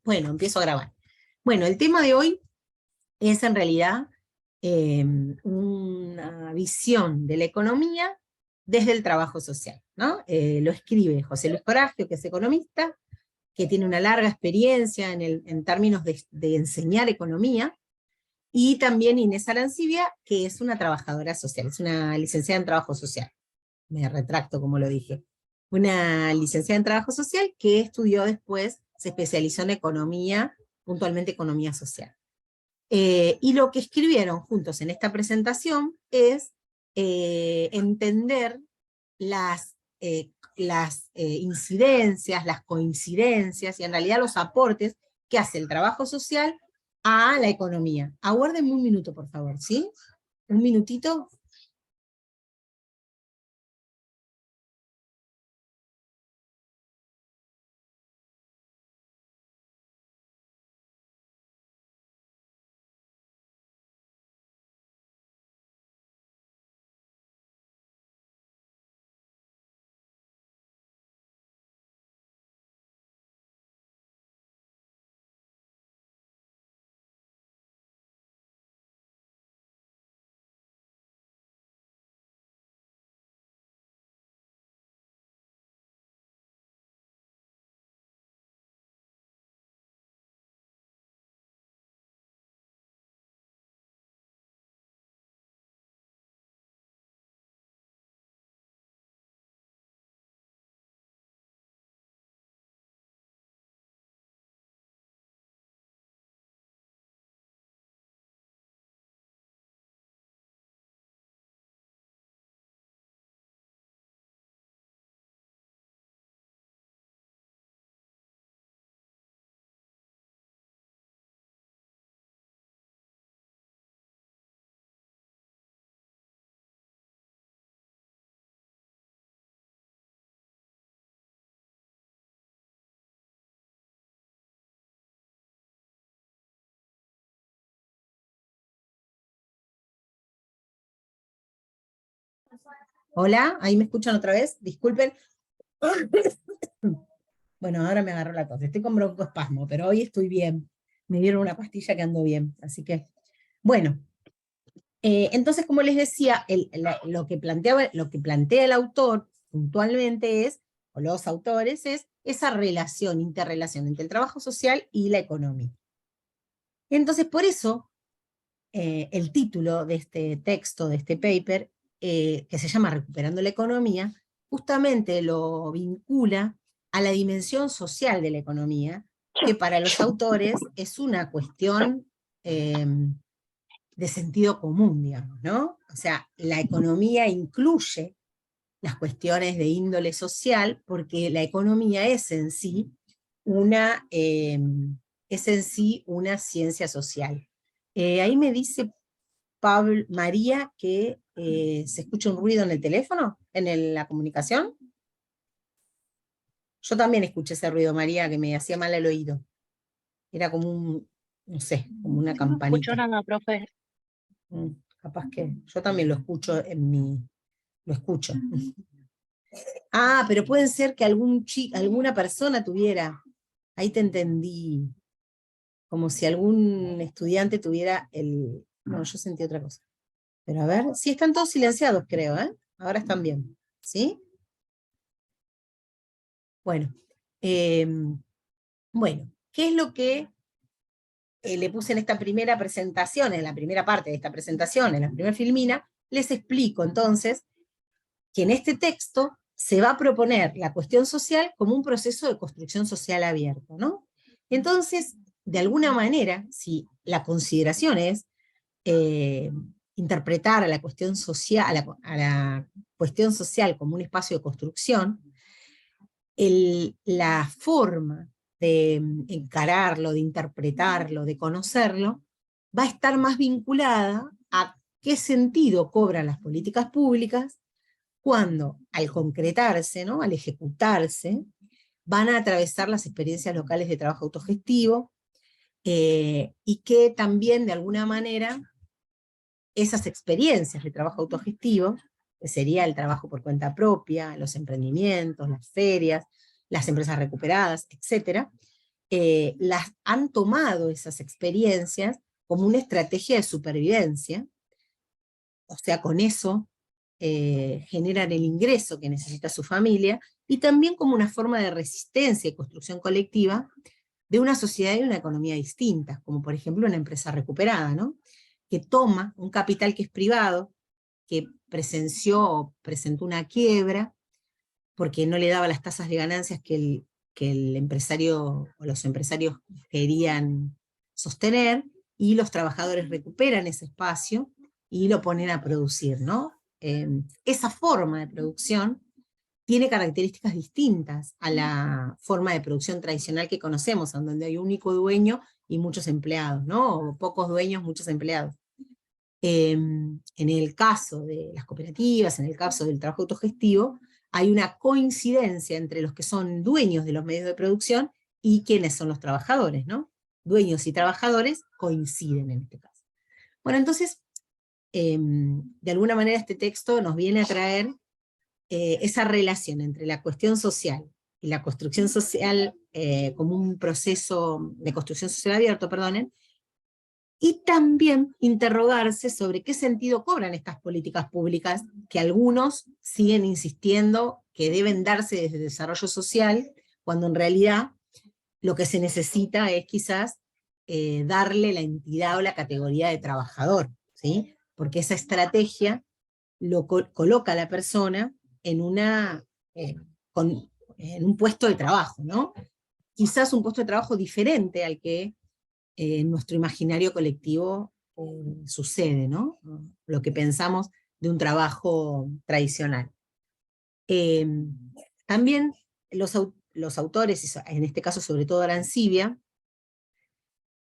Bueno, empiezo a grabar. Bueno, el tema de hoy es en realidad una visión de la economía desde el trabajo social, ¿no? Lo escribe José Luis Coragio, que es economista, que tiene una larga experiencia en términos de enseñar economía, y también Inés Arancibia, que es una trabajadora social, es una licenciada en trabajo social. Me retracto como lo dije. Una licenciada en trabajo social que estudió después, se especializó en economía, puntualmente economía social. Y lo que escribieron juntos en esta presentación es entender las incidencias, las coincidencias y en realidad los aportes que hace el trabajo social a la economía. Aguárdenme un minuto, por favor, ¿sí? Un minutito. Hola, ahí me escuchan otra vez, disculpen. Bueno, ahora me agarró la tos, estoy con broncoespasmo, pero hoy estoy bien. Me dieron una pastilla que ando bien, así que, bueno. Entonces, como les decía, lo que plantea el autor puntualmente es, o los autores, es esa relación, interrelación entre el trabajo social y la economía. Entonces, por eso, el título de este texto, de este paper, que se llama Recuperando la economía, justamente lo vincula a la dimensión social de la economía, que para los autores es una cuestión de sentido común, digamos, ¿no? O sea, la economía incluye las cuestiones de índole social, porque la economía es en sí una ciencia social. Ahí me dice Pablo, María, que se escucha un ruido en el teléfono, la comunicación. Yo también escuché ese ruido, María, que me hacía mal al oído. Era como no sé, como una Yo no escucho campanita. nada, profe. Capaz que yo también lo escucho lo escucho. Ah, pero puede ser que alguna persona tuviera, ahí te entendí, como si algún estudiante tuviera no, yo sentí otra cosa. Pero a ver, sí están todos silenciados, creo, ¿eh? Ahora están bien, ¿sí? Bueno, eh, bueno, ¿qué es lo que le puse en esta primera presentación, en la primera parte de esta presentación, en la primera filmina? Les explico entonces que en este texto se va a proponer la cuestión social como un proceso de construcción social abierto, ¿no? Entonces, de alguna manera, si la consideración es eh, interpretar a la cuestión social, a la cuestión social como un espacio de construcción, la forma de encararlo, de interpretarlo, de conocerlo, va a estar más vinculada a qué sentido cobran las políticas públicas cuando, al concretarse, ¿no? Al ejecutarse, van a atravesar las experiencias locales de trabajo autogestivo, y que también, de alguna manera, esas experiencias de trabajo autogestivo, que sería el trabajo por cuenta propia, los emprendimientos, las ferias, las empresas recuperadas, etc., las han tomado esas experiencias como una estrategia de supervivencia, o sea, con eso generan el ingreso que necesita su familia, y también como una forma de resistencia y construcción colectiva de una sociedad y una economía distintas, como por ejemplo una empresa recuperada, ¿no? Que toma un capital que es privado, que presentó una quiebra, porque no le daba las tasas de ganancias que el empresario o los empresarios querían sostener, y los trabajadores recuperan ese espacio y lo ponen a producir, ¿no? Esa forma de producción tiene características distintas a la forma de producción tradicional que conocemos, en donde hay un único dueño y muchos empleados, ¿no? O pocos dueños, muchos empleados. En el caso de las cooperativas, en el caso del trabajo autogestivo, hay una coincidencia entre los que son dueños de los medios de producción y quienes son los trabajadores, ¿no? Dueños y trabajadores coinciden en este caso. Bueno, entonces, de alguna manera este texto nos viene a traer esa relación entre la cuestión social y la construcción social como un proceso de construcción social abierto, perdonen, y también interrogarse sobre qué sentido cobran estas políticas públicas que algunos siguen insistiendo que deben darse desde el desarrollo social, cuando en realidad lo que se necesita es quizás darle la entidad o la categoría de trabajador, ¿sí? Porque esa estrategia coloca a la persona en, en un puesto de trabajo, ¿no? Quizás un puesto de trabajo diferente al que en nuestro imaginario colectivo sucede, ¿no? Lo que pensamos de un trabajo tradicional. Eh, También los autores, en este caso sobre todo Arancibia,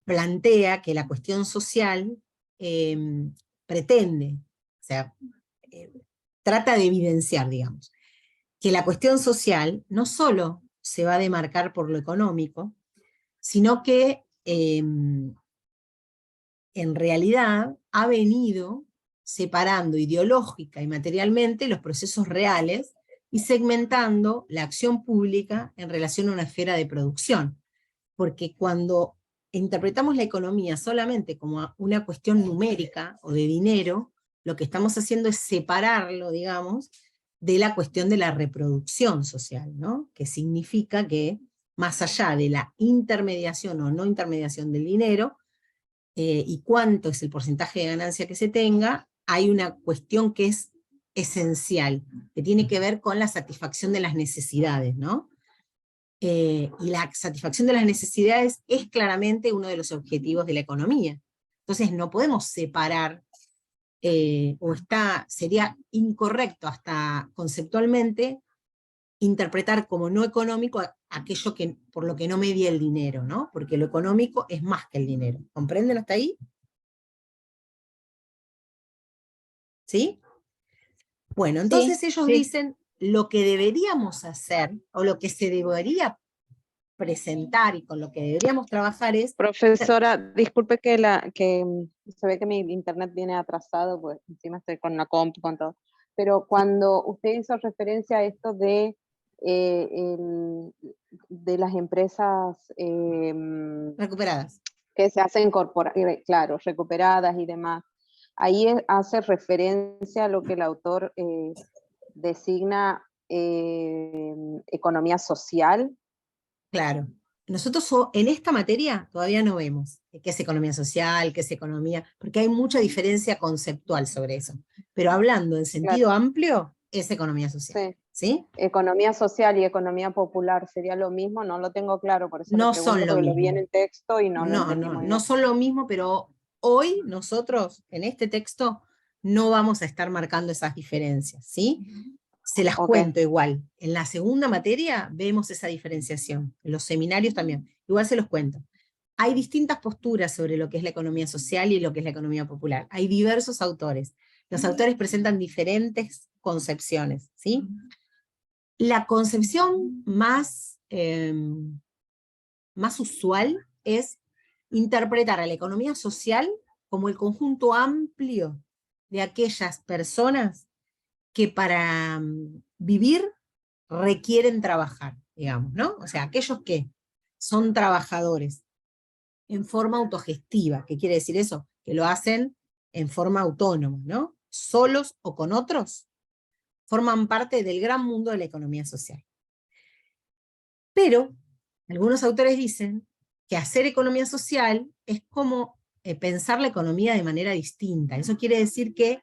plantea que la cuestión social pretende, o sea, eh, trata de evidenciar, digamos, que la cuestión social no solo se va a demarcar por lo económico, sino que en realidad ha venido separando ideológica y materialmente los procesos reales y segmentando la acción pública en relación a una esfera de producción. Porque cuando interpretamos la economía solamente como una cuestión numérica o de dinero, lo que estamos haciendo es separarlo, digamos, de la cuestión de la reproducción social, ¿no? Que significa que más allá de la intermediación o no intermediación del dinero, y cuánto es el porcentaje de ganancia que se tenga, hay una cuestión que es esencial, que tiene que ver con la satisfacción de las necesidades, ¿no? Y la satisfacción de las necesidades es claramente uno de los objetivos de la economía. Entonces no podemos separar, sería incorrecto hasta conceptualmente interpretar como no económico aquello que, por lo que no medía el dinero, ¿no? Porque lo económico es más que el dinero. ¿Comprenden hasta ahí? ¿Sí? Bueno, Sí, entonces ellos sí. dicen lo que deberíamos hacer, o lo que se debería presentar y con lo que deberíamos trabajar es... Profesora, disculpe que se ve que mi internet viene atrasado, pues encima estoy con una compu, con todo. Pero cuando usted hizo referencia a esto de las empresas recuperadas. que se hacen claro, recuperadas y demás, ahí hace referencia a lo que el autor designa economía social. Claro. Nosotros en esta materia todavía no vemos qué es economía social, qué es economía, porque hay mucha diferencia conceptual sobre eso. Pero hablando en sentido Claro, amplio, es economía social. sí. ¿Sí? Economía social y economía popular sería lo mismo, no lo tengo claro, por eso le No son pregunto, lo porque lo vi en mismo. el texto y no lo No, entendí no, muy no bien. son lo mismo, pero hoy nosotros en este texto no vamos a estar marcando esas diferencias, ¿sí? Se las Ok, cuento igual. En la segunda materia vemos esa diferenciación, en los seminarios también, igual se los cuento. Hay distintas posturas sobre lo que es la economía social y lo que es la economía popular. Hay diversos autores. Los autores presentan diferentes concepciones, ¿sí? La concepción más usual es interpretar a la economía social como el conjunto amplio de aquellas personas que para vivir requieren trabajar, digamos, ¿no? O sea, aquellos que son trabajadores en forma autogestiva. ¿Qué quiere decir eso? Que lo hacen en forma autónoma, ¿no? Solos o con otros, forman parte del gran mundo de la economía social. Pero algunos autores dicen que hacer economía social es como pensar la economía de manera distinta. Eso quiere decir que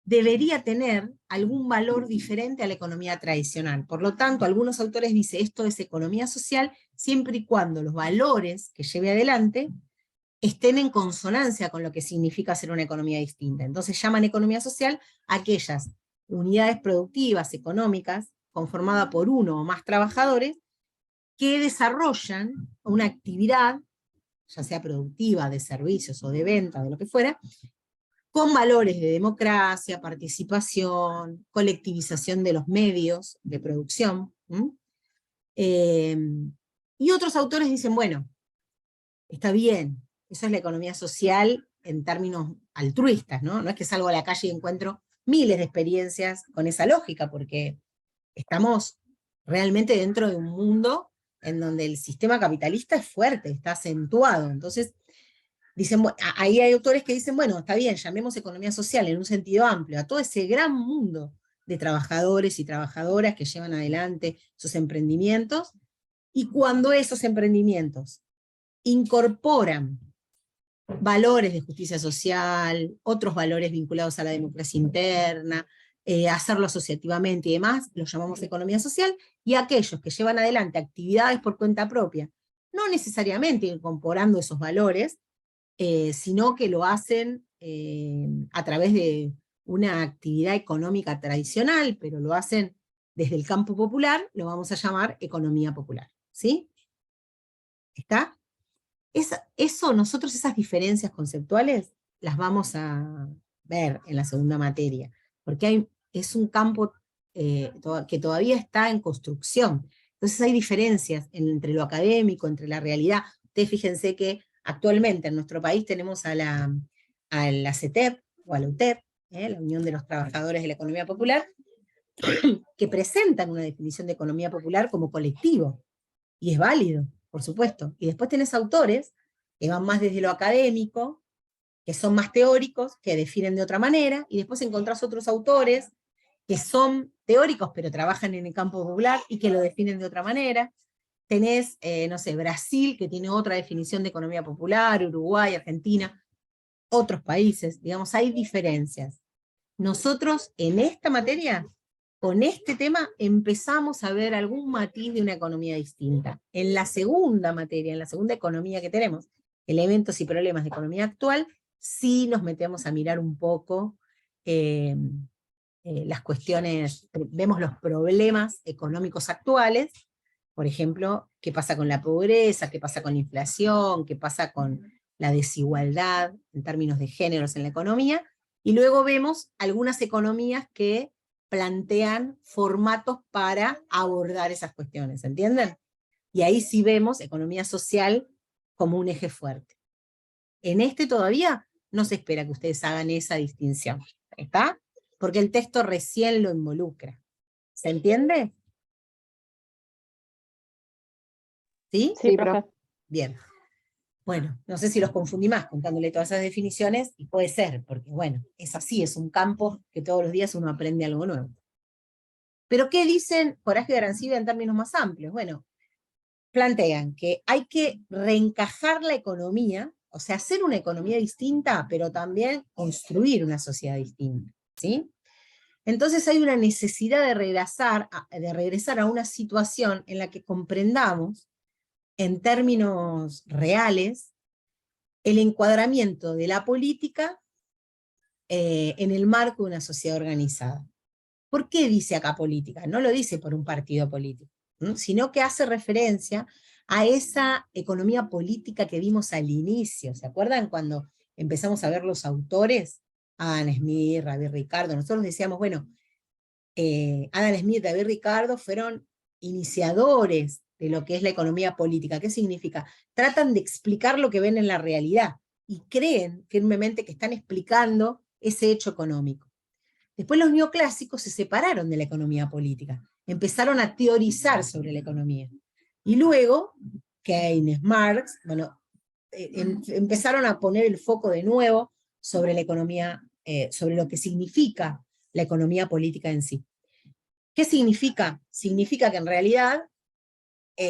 debería tener algún valor diferente a la economía tradicional. Por lo tanto, algunos autores dicen esto es economía social siempre y cuando los valores que lleve adelante estén en consonancia con lo que significa ser una economía distinta. Entonces llaman economía social a aquellas unidades productivas, económicas, conformadas por uno o más trabajadores, que desarrollan una actividad, ya sea productiva, de servicios o de venta, de lo que fuera, con valores de democracia, participación, colectivización de los medios de producción. Y otros autores dicen, bueno, está bien, eso es la economía social en términos altruistas, ¿no? No es que salgo a la calle y encuentro miles de experiencias con esa lógica, porque estamos realmente dentro de un mundo en donde el sistema capitalista es fuerte, está acentuado. Entonces, dicen, ahí hay autores que dicen, bueno, está bien, llamemos economía social en un sentido amplio, a todo ese gran mundo de trabajadores y trabajadoras que llevan adelante sus emprendimientos, y cuando esos emprendimientos incorporan valores de justicia social, otros valores vinculados a la democracia interna, hacerlo asociativamente y demás, los llamamos economía social, y aquellos que llevan adelante actividades por cuenta propia, no necesariamente incorporando esos valores, sino que lo hacen a través de una actividad económica tradicional, pero lo hacen desde el campo popular, lo vamos a llamar economía popular. ¿Sí? ¿Está? Eso, nosotros esas diferencias conceptuales las vamos a ver en la segunda materia, porque es un campo que todavía está en construcción. Entonces hay diferencias entre lo académico, entre la realidad. Ustedes fíjense que actualmente en nuestro país tenemos a la CETEP, o a la UTEP, la Unión de los Trabajadores de la Economía Popular, que presentan una definición de economía popular como colectivo, y es válido, por supuesto. Y después tenés autores que van más desde lo académico, que son más teóricos, que definen de otra manera, y después encontrás otros autores que son teóricos, pero trabajan en el campo popular y que lo definen de otra manera. Tenés, no sé, Brasil, que tiene otra definición de economía popular, Uruguay, Argentina, otros países, digamos, hay diferencias. Nosotros en esta materia, con este tema, empezamos a ver algún matiz de una economía distinta. En la segunda materia, en la segunda economía que tenemos, elementos y problemas de economía actual, sí nos metemos a mirar un poco las cuestiones, vemos los problemas económicos actuales, por ejemplo, qué pasa con la pobreza, qué pasa con la inflación, qué pasa con la desigualdad en términos de géneros en la economía, y luego vemos algunas economías que plantean formatos para abordar esas cuestiones, ¿entienden? Y ahí sí vemos economía social como un eje fuerte. En este todavía no se espera que ustedes hagan esa distinción, ¿está? Porque el texto recién lo involucra. ¿Se entiende? ¿Sí? Sí, profe. Bien. Bueno, no sé si los confundí más contándole todas esas definiciones, y puede ser, porque bueno, es así, es un campo que todos los días uno aprende algo nuevo. Pero ¿qué dicen Coraje y Arancibia en términos más amplios? Bueno, plantean que hay que reencajar la economía, o sea, hacer una economía distinta, pero también construir una sociedad distinta, ¿sí? Entonces hay una necesidad de regresar a una situación en la que comprendamos, en términos reales, el encuadramiento de la política en el marco de una sociedad organizada. ¿Por qué dice acá política? No lo dice por un partido político, ¿no? Sino que hace referencia a esa economía política que vimos al inicio. ¿Se acuerdan cuando empezamos a ver los autores? Adam Smith, David Ricardo. Nosotros decíamos, bueno, Adam Smith y David Ricardo fueron iniciadores de lo que es la economía política. ¿Qué significa? Tratan de explicar lo que ven en la realidad y creen firmemente que están explicando ese hecho económico. Después los neoclásicos se separaron de la economía política, empezaron a teorizar sobre la economía. Y luego Keynes, Marx, bueno, empezaron a poner el foco de nuevo sobre la economía, sobre lo que significa la economía política en sí. ¿Qué significa? Significa que en realidad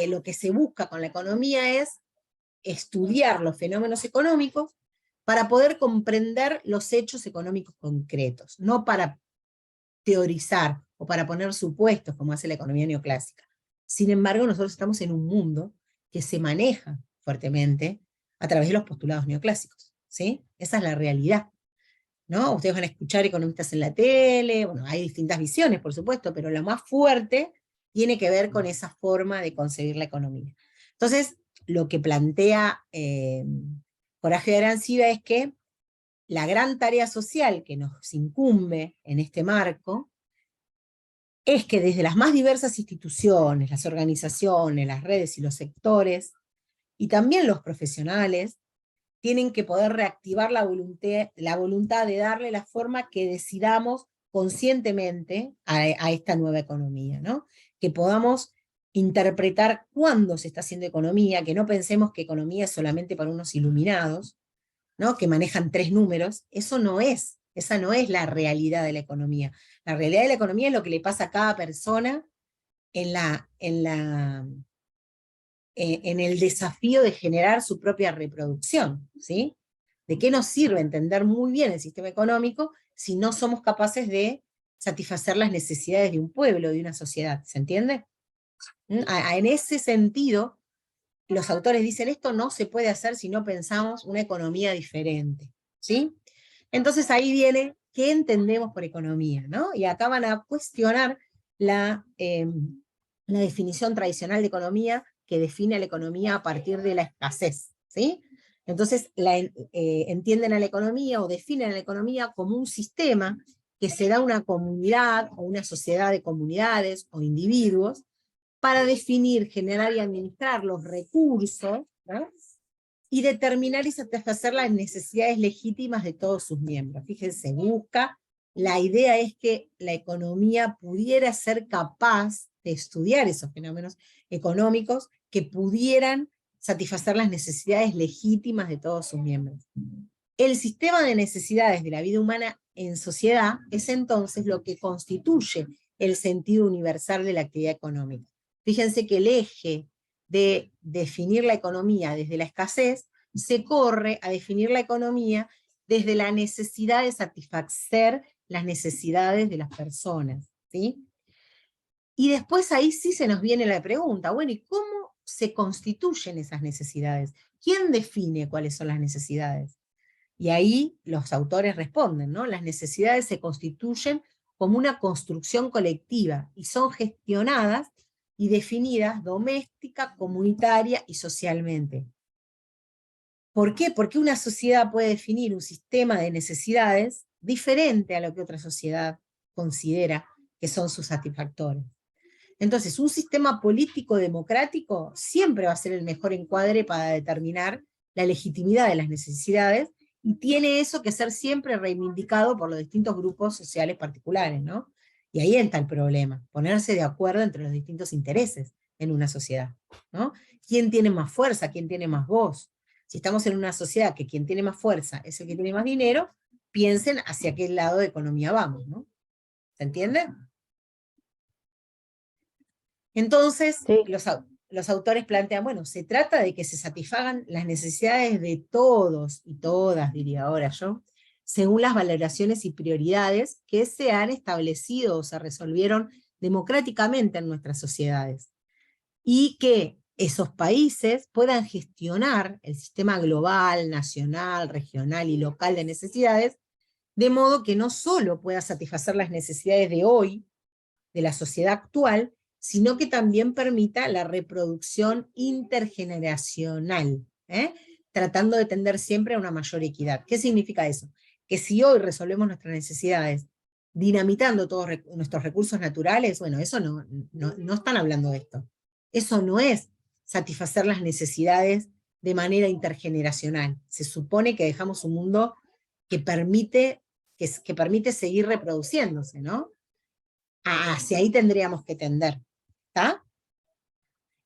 lo que se busca con la economía es estudiar los fenómenos económicos para poder comprender los hechos económicos concretos, no para teorizar o para poner supuestos como hace la economía neoclásica. Sin embargo, nosotros estamos en un mundo que se maneja fuertemente a través de los postulados neoclásicos, ¿sí? Esa es la realidad, ¿no? Ustedes van a escuchar economistas en la tele, bueno, hay distintas visiones, por supuesto, pero la más fuerte tiene que ver con esa forma de concebir la economía. Entonces, lo que plantea Horacio de Arancibia es que la gran tarea social que nos incumbe en este marco es que desde las más diversas instituciones, las organizaciones, las redes y los sectores, y también los profesionales, tienen que poder reactivar la voluntad de darle la forma que decidamos conscientemente a esta nueva economía, ¿no? Que podamos interpretar cuándo se está haciendo economía, que no pensemos que economía es solamente para unos iluminados, ¿no? Que manejan 3 números. Esa no es la realidad de la economía. La realidad de la economía es lo que le pasa a cada persona en el desafío de generar su propia reproducción, ¿sí? ¿De qué nos sirve entender muy bien el sistema económico si no somos capaces de satisfacer las necesidades de un pueblo, de una sociedad? ¿Se entiende? En ese sentido, los autores dicen, esto no se puede hacer si no pensamos una economía diferente, ¿sí? Entonces ahí viene, ¿qué entendemos por economía? ¿No? Y acá van a cuestionar la definición tradicional de economía que define a la economía a partir de la escasez, ¿sí? Entonces entienden a la economía o definen a la economía como un sistema que se da a una comunidad o una sociedad de comunidades o individuos para definir, generar y administrar los recursos, ¿no? Y determinar y satisfacer las necesidades legítimas de todos sus miembros. Fíjense, la idea es que la economía pudiera ser capaz de estudiar esos fenómenos económicos que pudieran satisfacer las necesidades legítimas de todos sus miembros. El sistema de necesidades de la vida humana en sociedad es entonces lo que constituye el sentido universal de la actividad económica. Fíjense que el eje de definir la economía desde la escasez se corre a definir la economía desde la necesidad de satisfacer las necesidades de las personas, ¿sí? Y después ahí sí se nos viene la pregunta, bueno, ¿y cómo se constituyen esas necesidades? ¿Quién define cuáles son las necesidades? Y ahí los autores responden, ¿no? Las necesidades se constituyen como una construcción colectiva y son gestionadas y definidas doméstica, comunitaria y socialmente. ¿Por qué? Porque una sociedad puede definir un sistema de necesidades diferente a lo que otra sociedad considera que son sus satisfactores. Entonces, un sistema político democrático siempre va a ser el mejor encuadre para determinar la legitimidad de las necesidades, y tiene eso que ser siempre reivindicado por los distintos grupos sociales particulares, ¿no? Y ahí está el problema, ponerse de acuerdo entre los distintos intereses en una sociedad, ¿no? ¿Quién tiene más fuerza? ¿Quién tiene más voz? Si estamos en una sociedad que quien tiene más fuerza es el que tiene más dinero, piensen hacia qué lado de economía vamos, ¿no? ¿Se entiende? Entonces, Sí. los autores plantean, bueno, se trata de que se satisfagan las necesidades de todos y todas, diría ahora yo, según las valoraciones y prioridades que se han establecido o se resolvieron democráticamente en nuestras sociedades. Y que esos países puedan gestionar el sistema global, nacional, regional y local de necesidades, de modo que no solo pueda satisfacer las necesidades de hoy, de la sociedad actual, sino que también permita la reproducción intergeneracional, tratando de tender siempre a una mayor equidad. ¿Qué significa eso? Que si hoy resolvemos nuestras necesidades dinamitando todos nuestros recursos naturales, bueno, eso no están hablando de esto. Eso no es satisfacer las necesidades de manera intergeneracional. Se supone que dejamos un mundo que permite seguir reproduciéndose, ¿no? Hacia ahí tendríamos que tender, ¿está?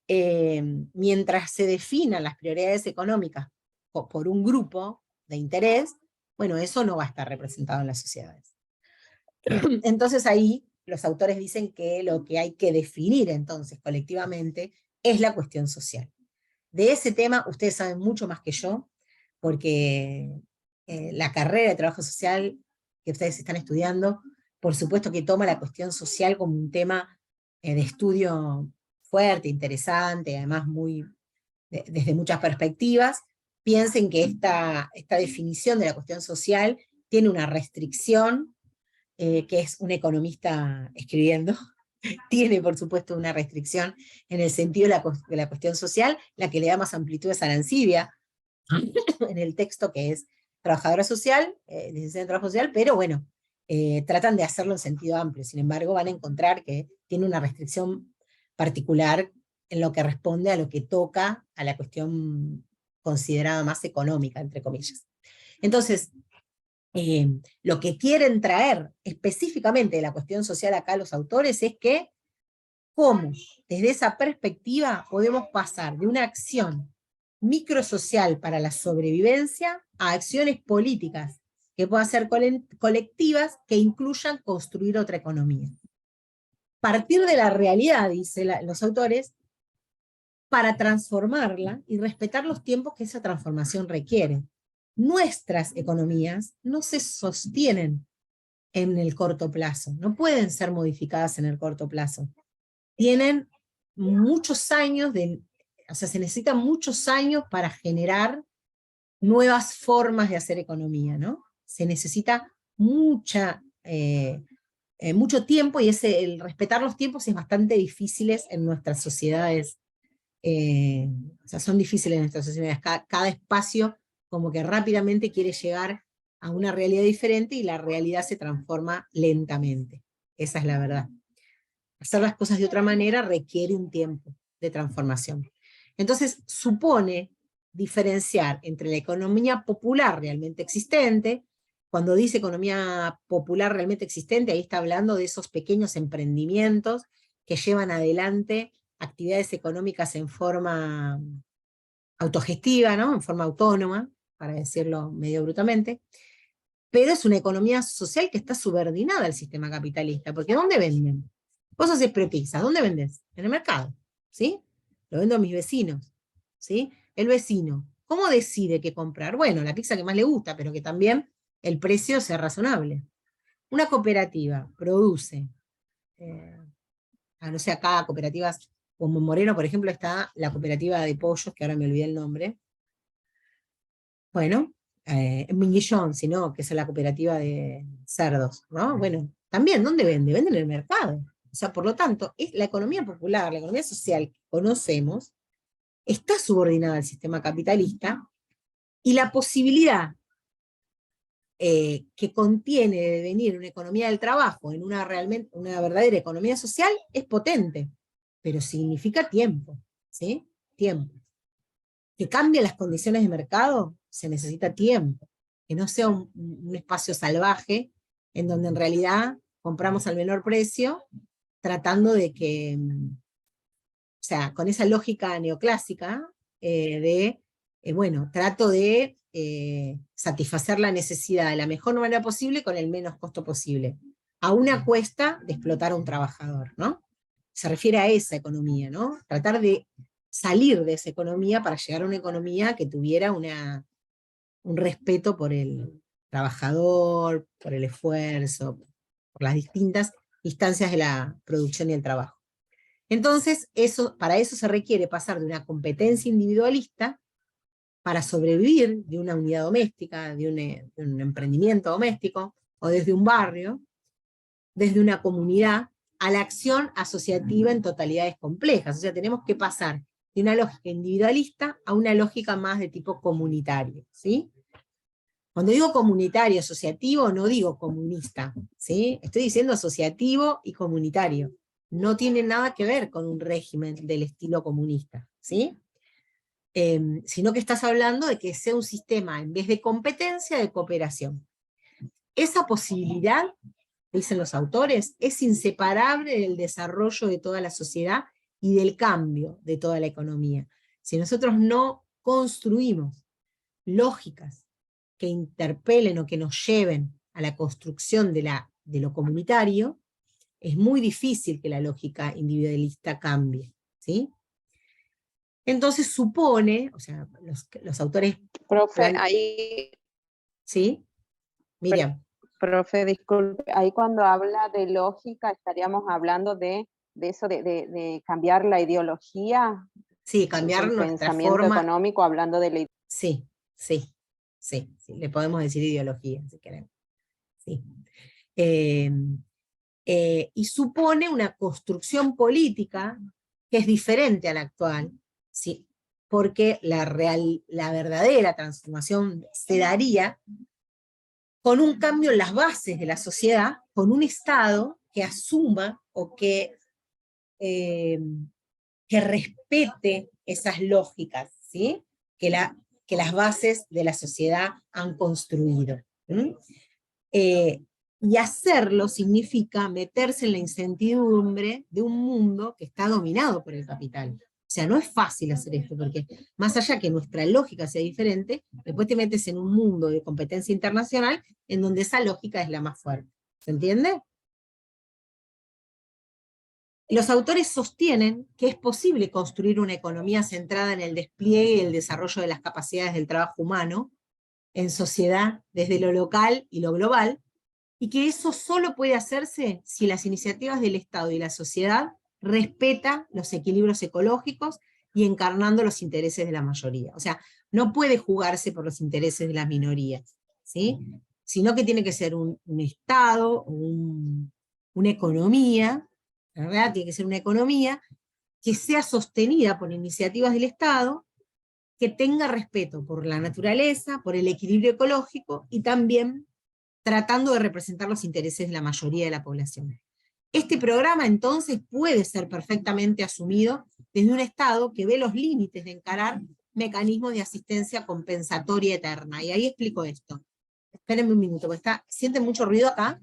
mientras se definan las prioridades económicas por un grupo de interés, bueno, eso no va a estar representado en las sociedades. Entonces ahí los autores dicen que lo que hay que definir entonces colectivamente es la cuestión social. De ese tema ustedes saben mucho más que yo, porque la carrera de trabajo social que ustedes están estudiando, por supuesto que toma la cuestión social como un tema de estudio fuerte, interesante, además desde muchas perspectivas. Piensen que esta definición de la cuestión social tiene una restricción, que es un economista escribiendo, tiene por supuesto una restricción en el sentido de la cuestión social, la que le da más amplitud es Arancibia, en el texto que es trabajadora social, licenciada en trabajo social, pero bueno, tratan de hacerlo en sentido amplio, sin embargo van a encontrar que tiene una restricción particular en lo que responde a lo que toca a la cuestión considerada más económica, entre comillas. Entonces, lo que quieren traer específicamente de la cuestión social acá los autores es que cómo desde esa perspectiva podemos pasar de una acción microsocial para la sobrevivencia a acciones políticas que puedan ser colectivas que incluyan construir otra economía. Partir de la realidad, dicen los autores, para transformarla y respetar los tiempos que esa transformación requiere. Nuestras economías no se sostienen en el corto plazo, no pueden ser modificadas en el corto plazo. Tienen muchos años, o sea, se necesitan muchos años para generar nuevas formas de hacer economía, ¿no? Se necesita mucho tiempo, y el respetar los tiempos es bastante difícil en nuestras sociedades. O sea, son difíciles en nuestras sociedades. Cada espacio como que rápidamente quiere llegar a una realidad diferente y la realidad se transforma lentamente. Esa es la verdad. Hacer las cosas de otra manera requiere un tiempo de transformación. Entonces, supone diferenciar entre la economía popular realmente existente. Cuando dice economía popular realmente existente, ahí está hablando de esos pequeños emprendimientos que llevan adelante actividades económicas en forma autogestiva, ¿no? En forma autónoma, para decirlo medio brutalmente, pero es una economía social que está subordinada al sistema capitalista, porque ¿dónde venden? Vos haces prepizza, ¿dónde vendés? En el mercado, ¿sí? Lo vendo a mis vecinos, ¿sí? El vecino, ¿cómo decide qué comprar? Bueno, la pizza que más le gusta, pero que también el precio sea razonable. Una cooperativa produce, no sé, acá cooperativas como Moreno, por ejemplo, está la cooperativa de pollos, que ahora me olvidé el nombre. Bueno, Minguillón, sino que es la cooperativa de cerdos, ¿no? Bueno, también, ¿dónde vende? Vende en el mercado. O sea, por lo tanto, la economía popular, la economía social que conocemos, está subordinada al sistema capitalista, y la posibilidad que contiene de devenir una economía del trabajo en una verdadera economía social es potente, pero significa tiempo, ¿sí? Tiempo. Que cambien las condiciones de mercado, se necesita tiempo. Que no sea un espacio salvaje en donde en realidad compramos al menor precio, tratando de que, o sea, con esa lógica neoclásica bueno, trato de satisfacer la necesidad de la mejor manera posible con el menos costo posible, a una cuesta de explotar a un trabajador, ¿no? Se refiere a esa economía, ¿no? Tratar de salir de esa economía para llegar a una economía que tuviera un respeto por el trabajador, por el esfuerzo, por las distintas instancias de la producción y el trabajo. Entonces, para eso se requiere pasar de una competencia individualista para sobrevivir de una unidad doméstica, de un emprendimiento doméstico, o desde un barrio, desde una comunidad, a la acción asociativa en totalidades complejas. O sea, tenemos que pasar de una lógica individualista a una lógica más de tipo comunitario, ¿sí? Cuando digo comunitario, asociativo, no digo comunista, ¿sí? Estoy diciendo asociativo y comunitario. No tiene nada que ver con un régimen del estilo comunista, ¿sí? Sino que estás hablando de que sea un sistema, en vez de competencia, de cooperación. Esa posibilidad, dicen los autores, es inseparable del desarrollo de toda la sociedad y del cambio de toda la economía. Si nosotros no construimos lógicas que interpelen o que nos lleven a la construcción de lo comunitario, es muy difícil que la lógica individualista cambie, ¿sí? Entonces supone, o sea, los autores... Profe, ahí, ¿Sí? Miriam. profe, disculpe, ahí cuando habla de lógica estaríamos hablando de eso, de cambiar la ideología, Sí, cambiar el nuestra pensamiento forma. económico, hablando de la Sí, sí, sí, sí, le podemos decir ideología, si queremos. Sí. Y supone una construcción política que es diferente a la actual, ¿sí? Porque la verdadera transformación se daría con un cambio en las bases de la sociedad, con un Estado que asuma o eh, que respete esas lógicas, ¿sí? Que las bases de la sociedad han construido. Y hacerlo significa meterse en la incertidumbre de un mundo que está dominado por el capital. O sea, no es fácil hacer esto, porque más allá que nuestra lógica sea diferente, después te metes en un mundo de competencia internacional en donde esa lógica es la más fuerte. ¿Se entiende? Los autores sostienen que es posible construir una economía centrada en el despliegue y el desarrollo de las capacidades del trabajo humano en sociedad desde lo local y lo global, y que eso solo puede hacerse si las iniciativas del Estado y la sociedad respetan los equilibrios ecológicos y encarnando los intereses de la mayoría. O sea, no puede jugarse por los intereses de las minorías, ¿sí? Sino que tiene que ser un Estado, una economía, la verdad, tiene que ser una economía que sea sostenida por iniciativas del Estado, que tenga respeto por la naturaleza, por el equilibrio ecológico y también tratando de representar los intereses de la mayoría de la población. Este programa entonces puede ser perfectamente asumido desde un Estado que ve los límites de encarar mecanismos de asistencia compensatoria eterna. Y ahí explico esto. Espérenme un minuto, porque ¿sienten mucho ruido acá?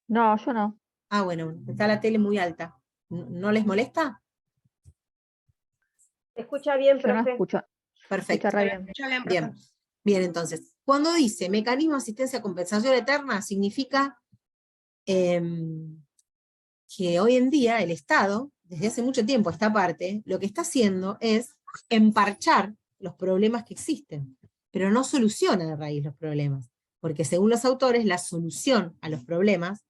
No, yo no. Ah, bueno, está la tele muy alta. ¿No les molesta? Se escucha bien, Yo no profe. escucho. Perfecto. Escucha re bien. Escucha bien, profe. Bien. Bien, entonces, cuando dice mecanismo de asistencia compensación eterna, significa que hoy en día el Estado, desde hace mucho tiempo esta parte, lo que está haciendo es emparchar los problemas que existen, pero no soluciona de raíz los problemas, porque según los autores, la solución a los problemas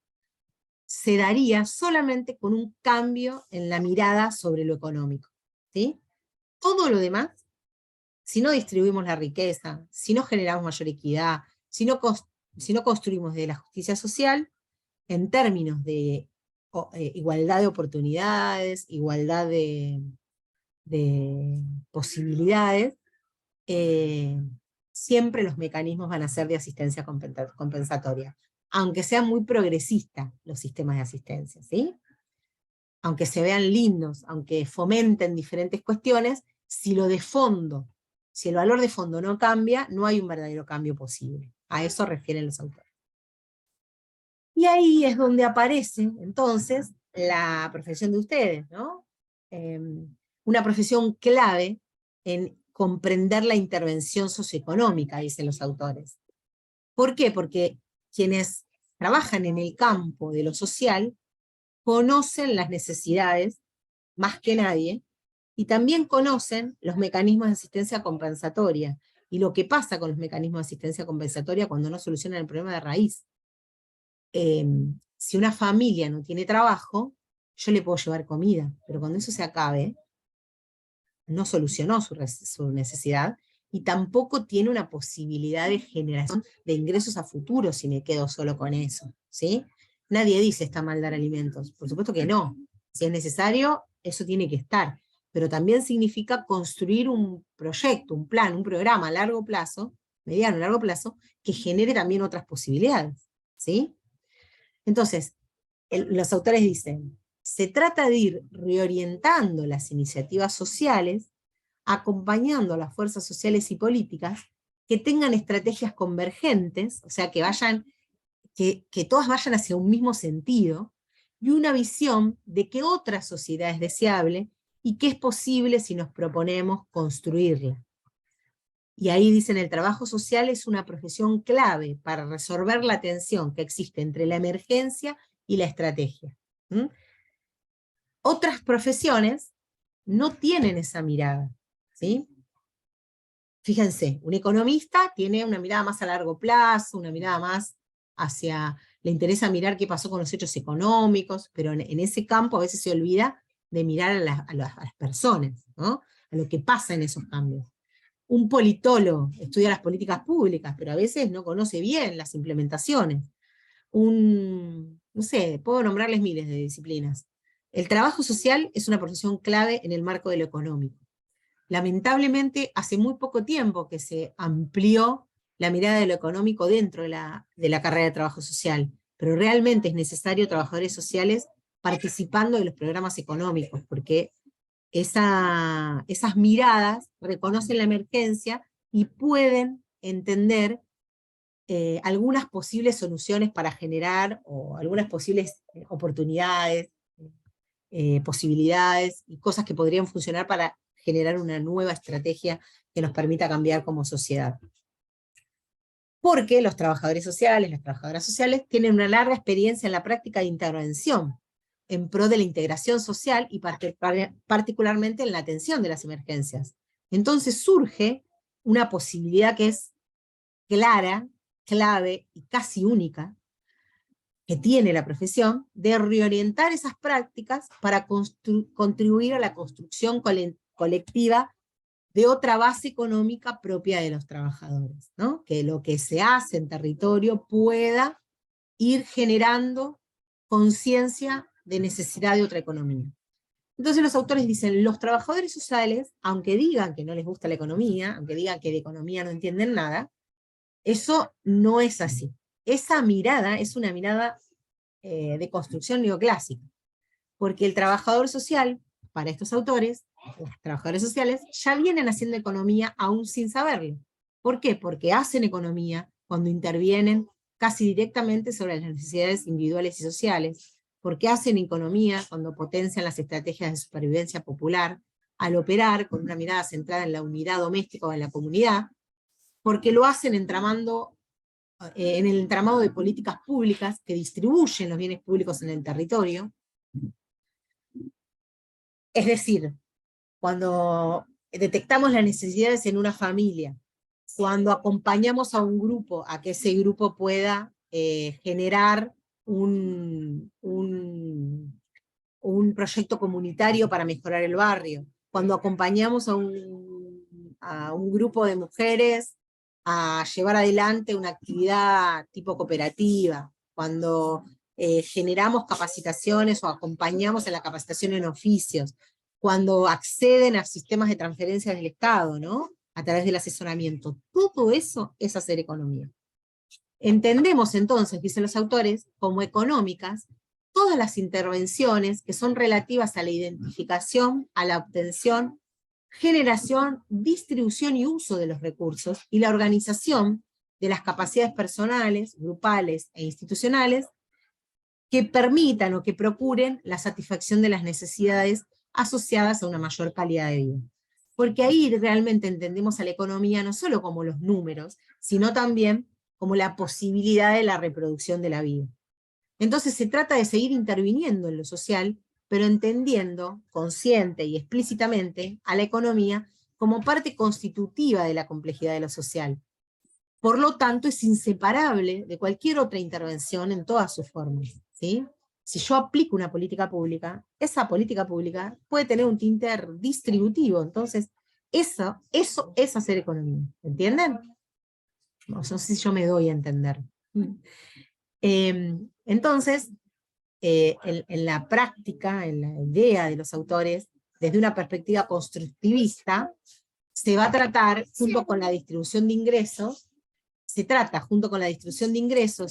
se daría solamente con un cambio en la mirada sobre lo económico, ¿sí? Todo lo demás, si no distribuimos la riqueza, si no generamos mayor equidad, si no construimos de la justicia social, en términos de igualdad de oportunidades, igualdad de posibilidades, siempre los mecanismos van a ser de asistencia compensatoria, aunque sean muy progresistas los sistemas de asistencia, ¿sí? Aunque se vean lindos, aunque fomenten diferentes cuestiones, si lo de fondo, si el valor de fondo no cambia, no hay un verdadero cambio posible. A eso refieren los autores. Y ahí es donde aparece, entonces, la profesión de ustedes, ¿no? Una profesión clave en comprender la intervención socioeconómica, dicen los autores. ¿Por qué? Porque quienes trabajan en el campo de lo social conocen las necesidades más que nadie, y también conocen los mecanismos de asistencia compensatoria, y lo que pasa con los mecanismos de asistencia compensatoria cuando no solucionan el problema de raíz. Si una familia no tiene trabajo, yo le puedo llevar comida, pero cuando eso se acabe, no solucionó su necesidad, y tampoco tiene una posibilidad de generación de ingresos a futuro si me quedo solo con eso, ¿sí? Nadie dice está mal dar alimentos, por supuesto que no. Si es necesario, eso tiene que estar, pero también significa construir un proyecto, un plan, un programa a largo plazo, mediano a largo plazo, que genere también otras posibilidades, ¿sí? Entonces, los autores dicen, se trata de ir reorientando las iniciativas sociales, acompañando a las fuerzas sociales y políticas que tengan estrategias convergentes, o sea, que todas vayan hacia un mismo sentido, y una visión de que otra sociedad es deseable y que es posible si nos proponemos construirla. Y ahí dicen, el trabajo social es una profesión clave para resolver la tensión que existe entre la emergencia y la estrategia. ¿Mm? Otras profesiones no tienen esa mirada, ¿sí? Fíjense, un economista tiene una mirada más a largo plazo, una mirada más hacia, le interesa mirar qué pasó con los hechos económicos, pero en ese campo a veces se olvida de mirar a las personas, ¿no? A lo que pasa en esos cambios. Un politólogo estudia las políticas públicas, pero a veces no conoce bien las implementaciones. No sé, puedo nombrarles miles de disciplinas. El trabajo social es una profesión clave en el marco de lo económico. Lamentablemente, hace muy poco tiempo que se amplió la mirada de lo económico dentro de la carrera de trabajo social, pero realmente es necesario trabajadores sociales participando de los programas económicos, porque esas miradas reconocen la emergencia y pueden entender algunas posibles soluciones para generar, o algunas posibles oportunidades, posibilidades y cosas que podrían funcionar para generar una nueva estrategia que nos permita cambiar como sociedad. Porque los trabajadores sociales, las trabajadoras sociales, tienen una larga experiencia en la práctica de intervención en pro de la integración social y particularmente en la atención de las emergencias. Entonces surge una posibilidad que es clara, clave y casi única, que tiene la profesión, de reorientar esas prácticas para contribuir a la construcción colectiva de otra base económica propia de los trabajadores, ¿no? Que lo que se hace en territorio pueda ir generando conciencia de necesidad de otra economía. Entonces los autores dicen, los trabajadores sociales, aunque digan que no les gusta la economía, aunque digan que de economía no entienden nada, eso no es así. Esa mirada es una mirada de construcción neoclásica, porque el trabajador social, para estos autores, los trabajadores sociales, ya vienen haciendo economía aún sin saberlo. ¿Por qué? Porque hacen economía cuando intervienen casi directamente sobre las necesidades individuales y sociales, porque hacen economía cuando potencian las estrategias de supervivencia popular, al operar con una mirada centrada en la unidad doméstica o en la comunidad, porque lo hacen en el entramado de políticas públicas que distribuyen los bienes públicos en el territorio. Es decir, cuando detectamos las necesidades en una familia, cuando acompañamos a un grupo a que ese grupo pueda generar un proyecto comunitario para mejorar el barrio, cuando acompañamos a un grupo de mujeres a llevar adelante una actividad tipo cooperativa, cuando generamos capacitaciones o acompañamos en la capacitación en oficios, cuando acceden a sistemas de transferencia del Estado, ¿no? A través del asesoramiento. Todo eso es hacer economía. Entendemos entonces, dicen los autores, como económicas, todas las intervenciones que son relativas a la identificación, a la obtención, generación, distribución y uso de los recursos, y la organización de las capacidades personales, grupales e institucionales, que permitan o que procuren la satisfacción de las necesidades asociadas a una mayor calidad de vida. Porque ahí realmente entendemos a la economía no solo como los números, sino también como la posibilidad de la reproducción de la vida. Entonces se trata de seguir interviniendo en lo social, pero entendiendo consciente y explícitamente a la economía como parte constitutiva de la complejidad de lo social. Por lo tanto, es inseparable de cualquier otra intervención en todas sus formas, ¿sí? Si yo aplico una política pública, esa política pública puede tener un tinte distributivo, entonces eso es hacer economía, ¿entienden? No sé si yo me doy a entender. Entonces, en la práctica, en la idea de los autores, desde una perspectiva constructivista, se va a tratar, junto con la distribución de ingresos,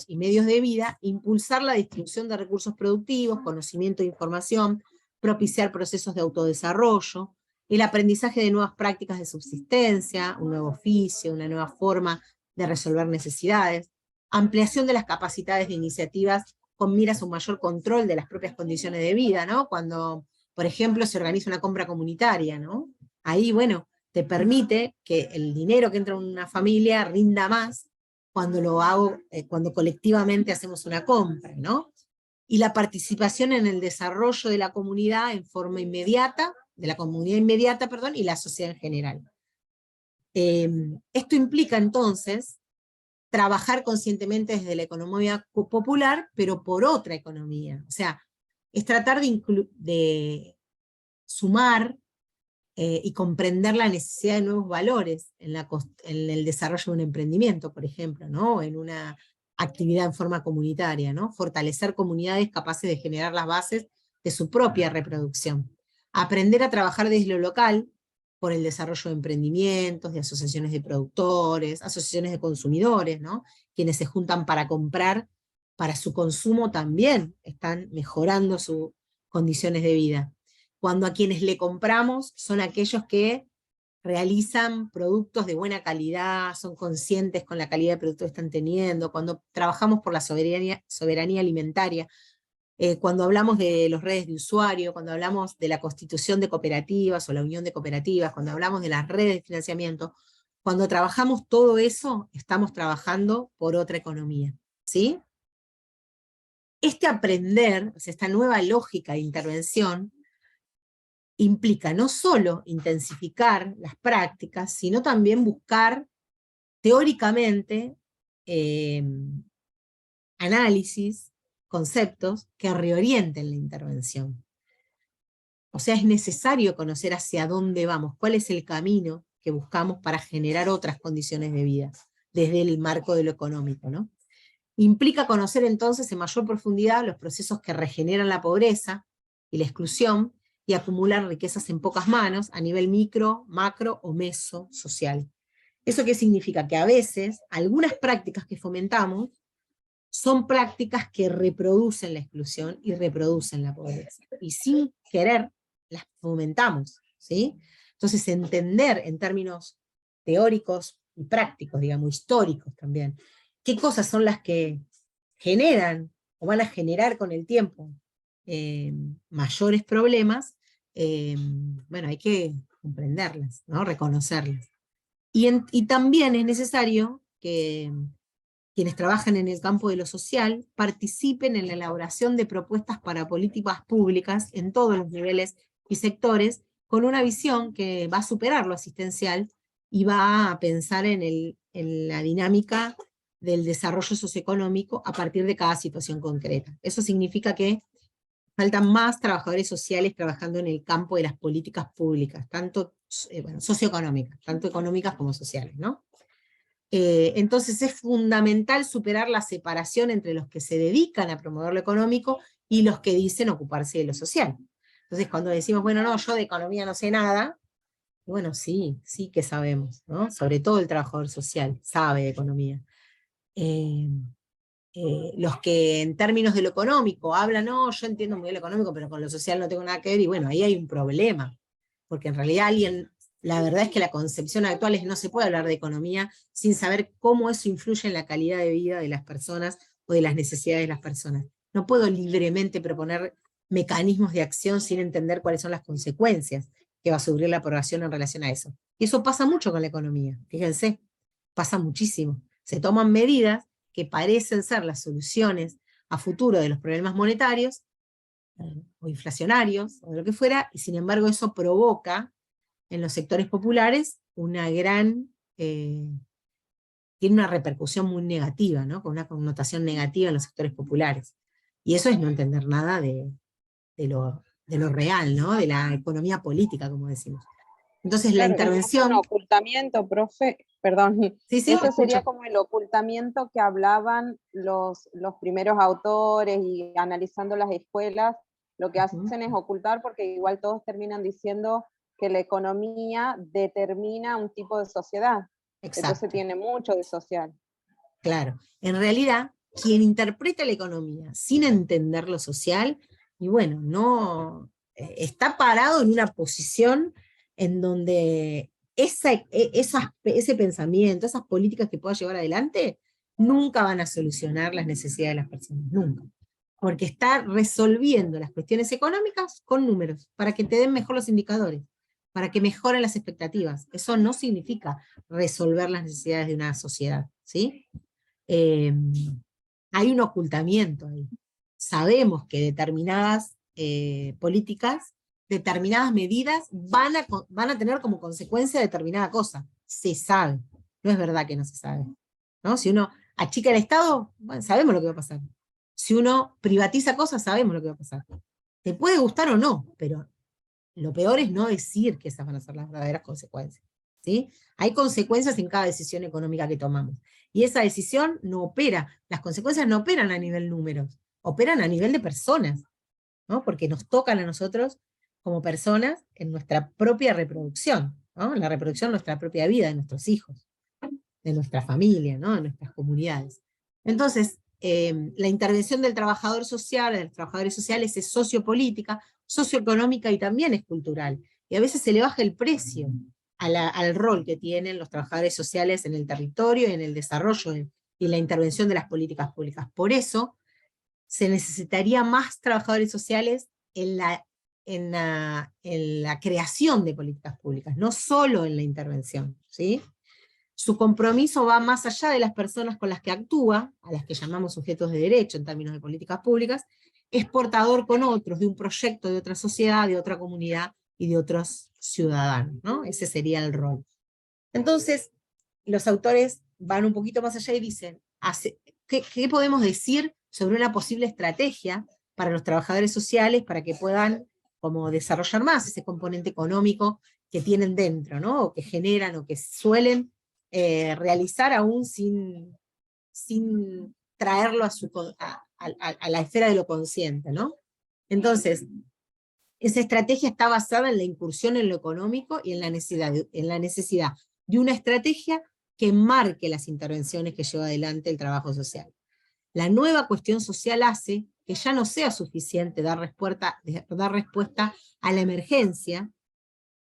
y medios de vida, impulsar la distribución de recursos productivos, conocimiento e información, propiciar procesos de autodesarrollo, el aprendizaje de nuevas prácticas de subsistencia, un nuevo oficio, una nueva forma de resolver necesidades, ampliación de las capacidades de iniciativas con miras a un mayor control de las propias condiciones de vida, ¿no? Cuando, por ejemplo, se organiza una compra comunitaria, ¿no? Ahí, bueno, te permite que el dinero que entra en una familia rinda más cuando lo hago, cuando colectivamente hacemos una compra, ¿no? Y la participación en el desarrollo de la comunidad en forma inmediata, de la comunidad inmediata, perdón, y la sociedad en general. Esto implica entonces trabajar conscientemente desde la economía popular, pero por otra economía. O sea, es tratar de sumar y comprender la necesidad de nuevos valores en el desarrollo de un emprendimiento, por ejemplo, ¿no? En una actividad en forma comunitaria, ¿no? Fortalecer comunidades capaces de generar las bases de su propia reproducción. Aprender a trabajar desde lo local, por el desarrollo de emprendimientos, de asociaciones de productores, asociaciones de consumidores, ¿no? Quienes se juntan para comprar, para su consumo también están mejorando sus condiciones de vida. Cuando a quienes le compramos son aquellos que realizan productos de buena calidad, son conscientes con la calidad de producto que están teniendo, cuando trabajamos por la soberanía alimentaria, cuando hablamos de las redes de usuario, cuando hablamos de la constitución de cooperativas o la unión de cooperativas, cuando hablamos de las redes de financiamiento, cuando trabajamos todo eso, estamos trabajando por otra economía, ¿sí? Este aprender, o sea, esta nueva lógica de intervención, implica no solo intensificar las prácticas, sino también buscar teóricamente análisis, conceptos que reorienten la intervención. O sea, es necesario conocer hacia dónde vamos, cuál es el camino que buscamos para generar otras condiciones de vida, desde el marco de lo económico, ¿no? Implica conocer entonces en mayor profundidad los procesos que regeneran la pobreza y la exclusión, y acumular riquezas en pocas manos a nivel micro, macro o meso social. ¿Eso qué significa? Que a veces algunas prácticas que fomentamos son prácticas que reproducen la exclusión y reproducen la pobreza. Y sin querer las fomentamos, ¿sí? Entonces entender en términos teóricos y prácticos, digamos, históricos también, qué cosas son las que generan o van a generar con el tiempo mayores problemas, bueno, hay que comprenderlas, ¿no? Reconocerlas. Y también es necesario que quienes trabajan en el campo de lo social participen en la elaboración de propuestas para políticas públicas en todos los niveles y sectores, con una visión que va a superar lo asistencial y va a pensar en la dinámica del desarrollo socioeconómico a partir de cada situación concreta. Eso significa que faltan más trabajadores sociales trabajando en el campo de las políticas públicas, tanto bueno, socioeconómicas, tanto económicas como sociales, ¿no? Entonces es fundamental superar la separación entre los que se dedican a promover lo económico y los que dicen ocuparse de lo social. Entonces cuando decimos, bueno, no, yo de economía no sé nada, bueno, sí, sí que sabemos, ¿no? Sobre todo el trabajador social sabe de economía. Los que en términos de lo económico hablan, no, yo entiendo muy bien lo económico, pero con lo social no tengo nada que ver, y bueno, ahí hay un problema, porque en realidad la verdad es que la concepción actual es no se puede hablar de economía sin saber cómo eso influye en la calidad de vida de las personas o de las necesidades de las personas. No puedo libremente proponer mecanismos de acción sin entender cuáles son las consecuencias que va a sufrir la población en relación a eso. Y eso pasa mucho con la economía, fíjense, pasa muchísimo. Se toman medidas que parecen ser las soluciones a futuro de los problemas monetarios, o inflacionarios, o de lo que fuera, y sin embargo eso provoca en los sectores populares una tiene una repercusión muy negativa, ¿no? Con una connotación negativa en los sectores populares. Y eso es no entender nada de lo real, ¿no? De la economía política, como decimos. Entonces la Claro, intervención... un ocultamiento, profe, perdón, Sí, sí, eso sería escucho. como el ocultamiento que hablaban los primeros autores, y analizando las escuelas, lo que hacen es ocultar, porque igual todos terminan diciendo que la economía determina un tipo de sociedad. Exacto. Entonces tiene mucho de social. Claro. En realidad, quien interpreta la economía sin entender lo social, y bueno, no está parado en una posición en donde ese pensamiento, esas políticas que pueda llevar adelante, nunca van a solucionar las necesidades de las personas, nunca. porque está resolviendo las cuestiones económicas con números, para que te den mejor los indicadores, para que mejoren las expectativas. Eso no significa resolver las necesidades de una sociedad, ¿sí? Hay un ocultamiento ahí. Sabemos que determinadas políticas, determinadas medidas van a tener como consecuencia determinada cosa. Se sabe. No es verdad que no se sabe, ¿no? Si uno achica el Estado, bueno, sabemos lo que va a pasar. Si uno privatiza cosas, sabemos lo que va a pasar. Te puede gustar o no, pero lo peor es no decir que esas van a ser las verdaderas consecuencias, ¿sí? Hay consecuencias en cada decisión económica que tomamos. Y esa decisión no opera, las consecuencias no operan a nivel números, operan a nivel de personas, ¿no? Porque nos tocan a nosotros como personas en nuestra propia reproducción, ¿no? En la reproducción de nuestra propia vida, de nuestros hijos, de nuestra familia, ¿no? De nuestras comunidades. Entonces, la intervención del trabajador social, de los trabajadores sociales, es sociopolítica, socioeconómica y también es cultural. Y a veces se le baja el precio al rol que tienen los trabajadores sociales en el territorio, en el desarrollo y la intervención de las políticas públicas. Por eso se necesitaría más trabajadores sociales en la creación de políticas públicas, no solo en la intervención, ¿sí? Su compromiso va más allá de las personas con las que actúa, a las que llamamos sujetos de derecho en términos de políticas públicas, es portador con otros de un proyecto de otra sociedad, de otra comunidad y de otros ciudadanos, ¿no? Ese sería el rol. Entonces, los autores van un poquito más allá y dicen, ¿qué podemos decir sobre una posible estrategia para los trabajadores sociales para que puedan como desarrollar más ese componente económico que tienen dentro, ¿no? O que generan o que suelen realizar aún sin traerlo a la esfera de lo consciente, ¿no? Entonces, esa estrategia está basada en la incursión en lo económico y en la necesidad de una estrategia que marque las intervenciones que lleva adelante el trabajo social. La nueva cuestión social hace que ya no sea suficiente dar respuesta a la emergencia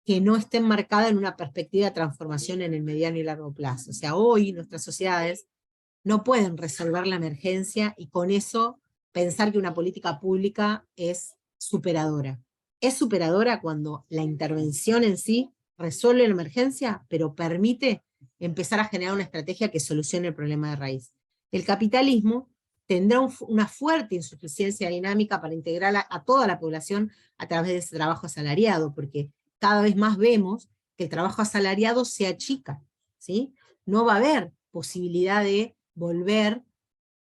que no esté enmarcada en una perspectiva de transformación en el mediano y largo plazo. O sea, hoy nuestras sociedades no pueden resolver la emergencia y con eso pensar que una política pública es superadora. Es superadora cuando la intervención en sí resuelve la emergencia, pero permite empezar a generar una estrategia que solucione el problema de raíz. El capitalismo tendrá una fuerte insuficiencia dinámica para integrar a toda la población a través de ese trabajo asalariado, porque cada vez más vemos que el trabajo asalariado se achica, ¿sí? No va a haber posibilidad de volver,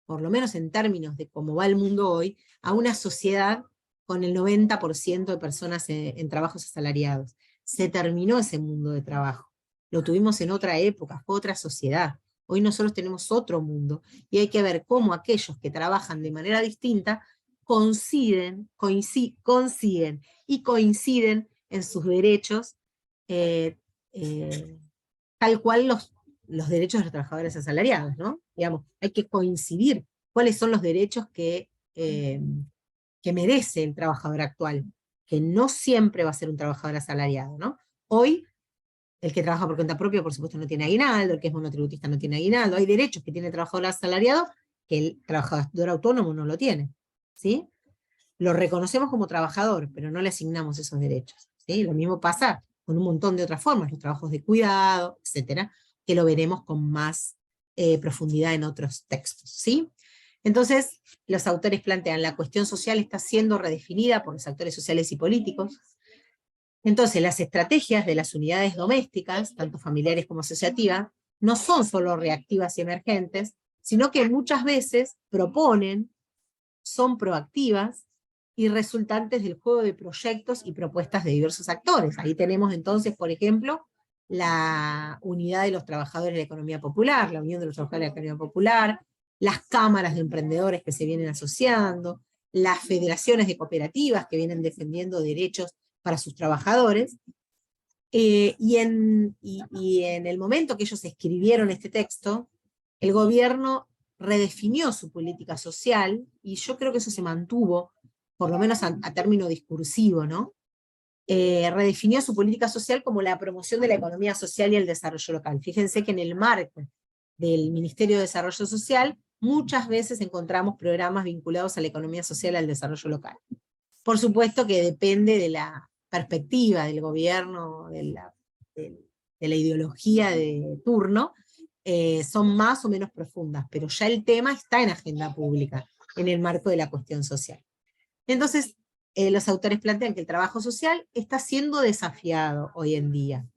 por lo menos en términos de cómo va el mundo hoy, a una sociedad con el 90% de personas en trabajos asalariados. Se terminó ese mundo de trabajo. Lo tuvimos en otra época, fue otra sociedad. Hoy nosotros tenemos otro mundo, y hay que ver cómo aquellos que trabajan de manera distinta consiguen y coinciden en sus derechos, tal cual los derechos de los trabajadores asalariados, ¿no? Digamos, hay que coincidir cuáles son los derechos que merece el trabajador actual, que no siempre va a ser un trabajador asalariado, ¿no? Hoy, el que trabaja por cuenta propia, por supuesto, no tiene aguinaldo, el que es monotributista no tiene aguinaldo, hay derechos que tiene el trabajador asalariado que el trabajador autónomo no lo tiene, ¿sí? Lo reconocemos como trabajador, pero no le asignamos esos derechos, ¿sí? Lo mismo pasa con un montón de otras formas, los trabajos de cuidado, etcétera, que lo veremos con más profundidad en otros textos, ¿sí? Entonces, los autores plantean, la cuestión social está siendo redefinida por los actores sociales y políticos. Entonces, las estrategias de las unidades domésticas, tanto familiares como asociativas, no son solo reactivas y emergentes, sino que muchas veces proponen, son proactivas y resultantes del juego de proyectos y propuestas de diversos actores. Ahí tenemos entonces, por ejemplo, la unidad de los trabajadores de la economía popular, la unión de los trabajadores de la economía popular, las cámaras de emprendedores que se vienen asociando, las federaciones de cooperativas que vienen defendiendo derechos para sus trabajadores, y en el momento que ellos escribieron este texto, el gobierno redefinió su política social, y yo creo que eso se mantuvo, por lo menos a término discursivo, ¿no? Redefinió su política social como la promoción de la economía social y el desarrollo local. Fíjense que en el marco del Ministerio de Desarrollo Social muchas veces encontramos programas vinculados a la economía social y al desarrollo local. Por supuesto que depende de la perspectiva del gobierno, de la ideología de turno, son más o menos profundas, pero ya el tema está en agenda pública, en el marco de la cuestión social. Entonces, los autores plantean que el trabajo social está siendo desafiado hoy en día,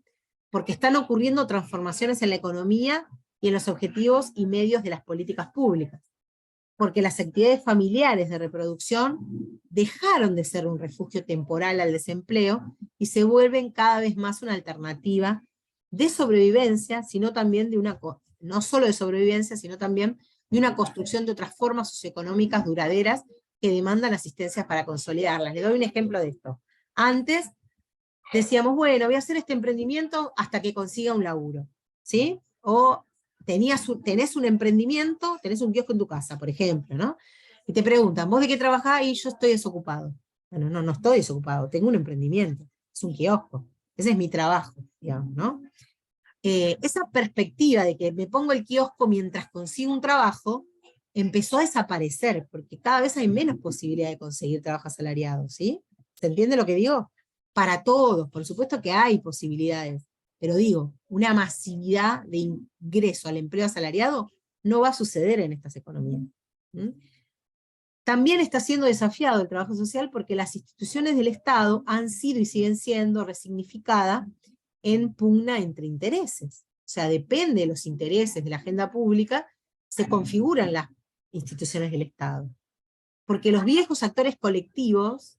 porque están ocurriendo transformaciones en la economía y en los objetivos y medios de las políticas públicas, porque las actividades familiares de reproducción dejaron de ser un refugio temporal al desempleo y se vuelven cada vez más una alternativa de sobrevivencia, sino también de no solo de sobrevivencia, sino también de una construcción de otras formas socioeconómicas duraderas que demandan asistencias para consolidarlas. Les doy un ejemplo de esto. Antes decíamos, bueno, voy a hacer este emprendimiento hasta que consiga un laburo, ¿sí? O tenés un emprendimiento, tenés un kiosco en tu casa, por ejemplo, ¿no? Y te preguntan, ¿vos de qué trabajás? Y yo estoy desocupado. Bueno, no estoy desocupado, tengo un emprendimiento, es un kiosco, ese es mi trabajo, digamos, ¿no? Esa perspectiva de que me pongo el kiosco mientras consigo un trabajo, empezó a desaparecer, porque cada vez hay menos posibilidad de conseguir trabajo asalariado, ¿sí? ¿Se entiende lo que digo? Para todos, por supuesto que hay posibilidades, pero digo, una masividad de ingreso al empleo asalariado no va a suceder en estas economías. ¿Mm? También está siendo desafiado el trabajo social porque las instituciones del Estado han sido y siguen siendo resignificadas en pugna entre intereses. O sea, depende de los intereses de la agenda pública, se configuran las instituciones del Estado. Porque los viejos actores colectivos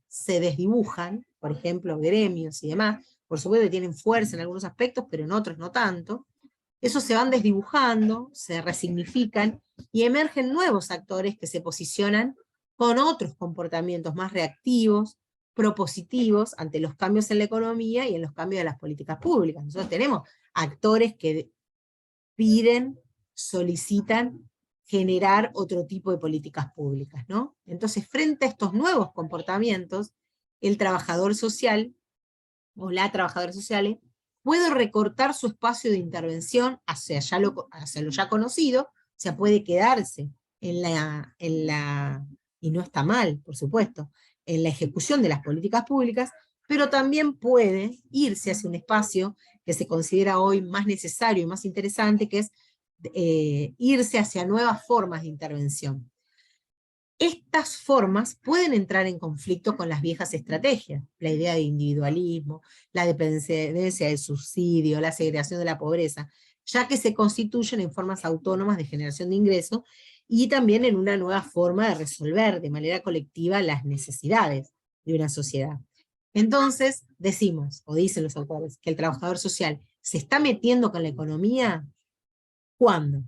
se desdibujan, por ejemplo, gremios y demás, por supuesto que tienen fuerza en algunos aspectos, pero en otros no tanto. Esos se van desdibujando, se resignifican, y emergen nuevos actores que se posicionan con otros comportamientos más reactivos, propositivos ante los cambios en la economía y en los cambios de las políticas públicas. Nosotros tenemos actores que piden, solicitan generar otro tipo de políticas públicas, ¿no? Entonces, frente a estos nuevos comportamientos, el trabajador social, o la trabajadora social, puede recortar su espacio de intervención hacia lo ya conocido, o sea, puede quedarse y no está mal, por supuesto, en la ejecución de las políticas públicas, pero también puede irse hacia un espacio que se considera hoy más necesario y más interesante, que es irse hacia nuevas formas de intervención. Estas formas pueden entrar en conflicto con las viejas estrategias, la idea de individualismo, la dependencia del subsidio, la segregación de la pobreza, ya que se constituyen en formas autónomas de generación de ingresos y también en una nueva forma de resolver de manera colectiva las necesidades de una sociedad. Entonces, decimos, o dicen los autores, que el trabajador social se está metiendo con la economía, ¿cuándo?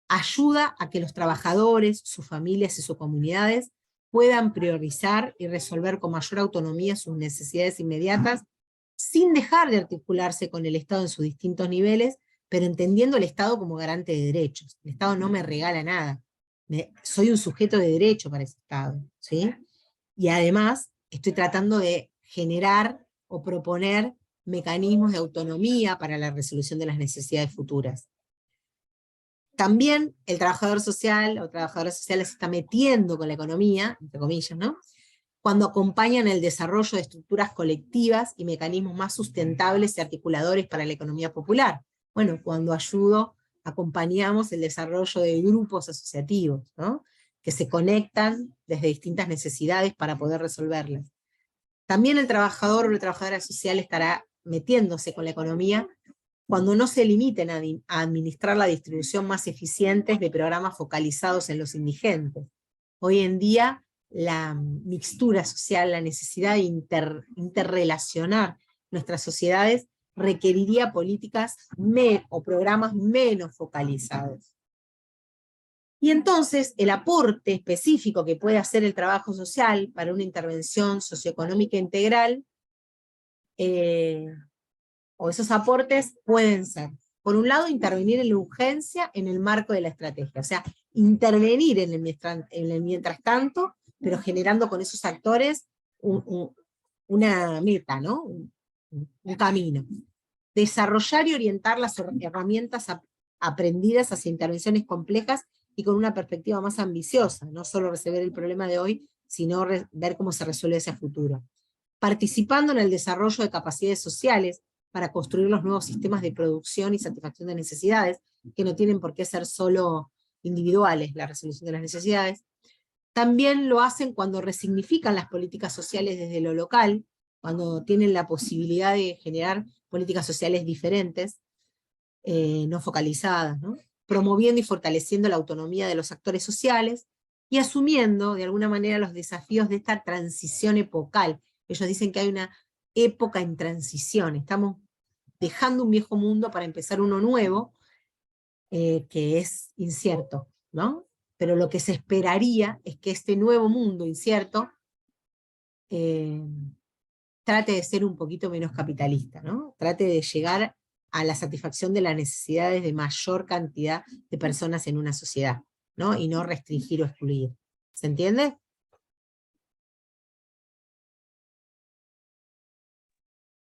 Ayuda a que los trabajadores, sus familias y sus comunidades puedan priorizar y resolver con mayor autonomía sus necesidades inmediatas, sin dejar de articularse con el Estado en sus distintos niveles, pero entendiendo el Estado como garante de derechos. El Estado no me regala nada. Soy un sujeto de derecho para ese Estado, ¿sí? Y además estoy tratando de generar o proponer mecanismos de autonomía para la resolución de las necesidades futuras. También el trabajador social o trabajadora social se está metiendo con la economía, entre comillas, ¿no? Cuando acompañan el desarrollo de estructuras colectivas y mecanismos más sustentables y articuladores para la economía popular. Bueno, cuando acompañamos el desarrollo de grupos asociativos, ¿no? Que se conectan desde distintas necesidades para poder resolverlas. También el trabajador o la trabajadora social estará metiéndose con la economía cuando no se limiten a administrar la distribución más eficiente de programas focalizados en los indigentes. Hoy en día, la mixtura social, la necesidad de interrelacionar nuestras sociedades, requeriría políticas o programas menos focalizados. Y entonces, el aporte específico que puede hacer el trabajo social para una intervención socioeconómica integral, o esos aportes pueden ser, por un lado, intervenir en la urgencia en el marco de la estrategia, o sea, intervenir en el mientras tanto, pero generando con esos actores una meta, ¿no? Un camino. Desarrollar y orientar las herramientas aprendidas hacia intervenciones complejas y con una perspectiva más ambiciosa, no solo resolver el problema de hoy, sino ver cómo se resuelve ese futuro. Participando en el desarrollo de capacidades sociales para construir los nuevos sistemas de producción y satisfacción de necesidades, que no tienen por qué ser solo individuales, la resolución de las necesidades. También lo hacen cuando resignifican las políticas sociales desde lo local, cuando tienen la posibilidad de generar políticas sociales diferentes, no focalizadas, ¿no? Promoviendo y fortaleciendo la autonomía de los actores sociales, y asumiendo de alguna manera los desafíos de esta transición epocal. Ellos dicen que hay una época en transición, estamos dejando un viejo mundo para empezar uno nuevo, que es incierto, ¿no? Pero lo que se esperaría es que este nuevo mundo incierto trate de ser un poquito menos capitalista, ¿no? Trate de llegar a la satisfacción de las necesidades de mayor cantidad de personas en una sociedad, ¿no? Y no restringir o excluir. ¿Se entiende?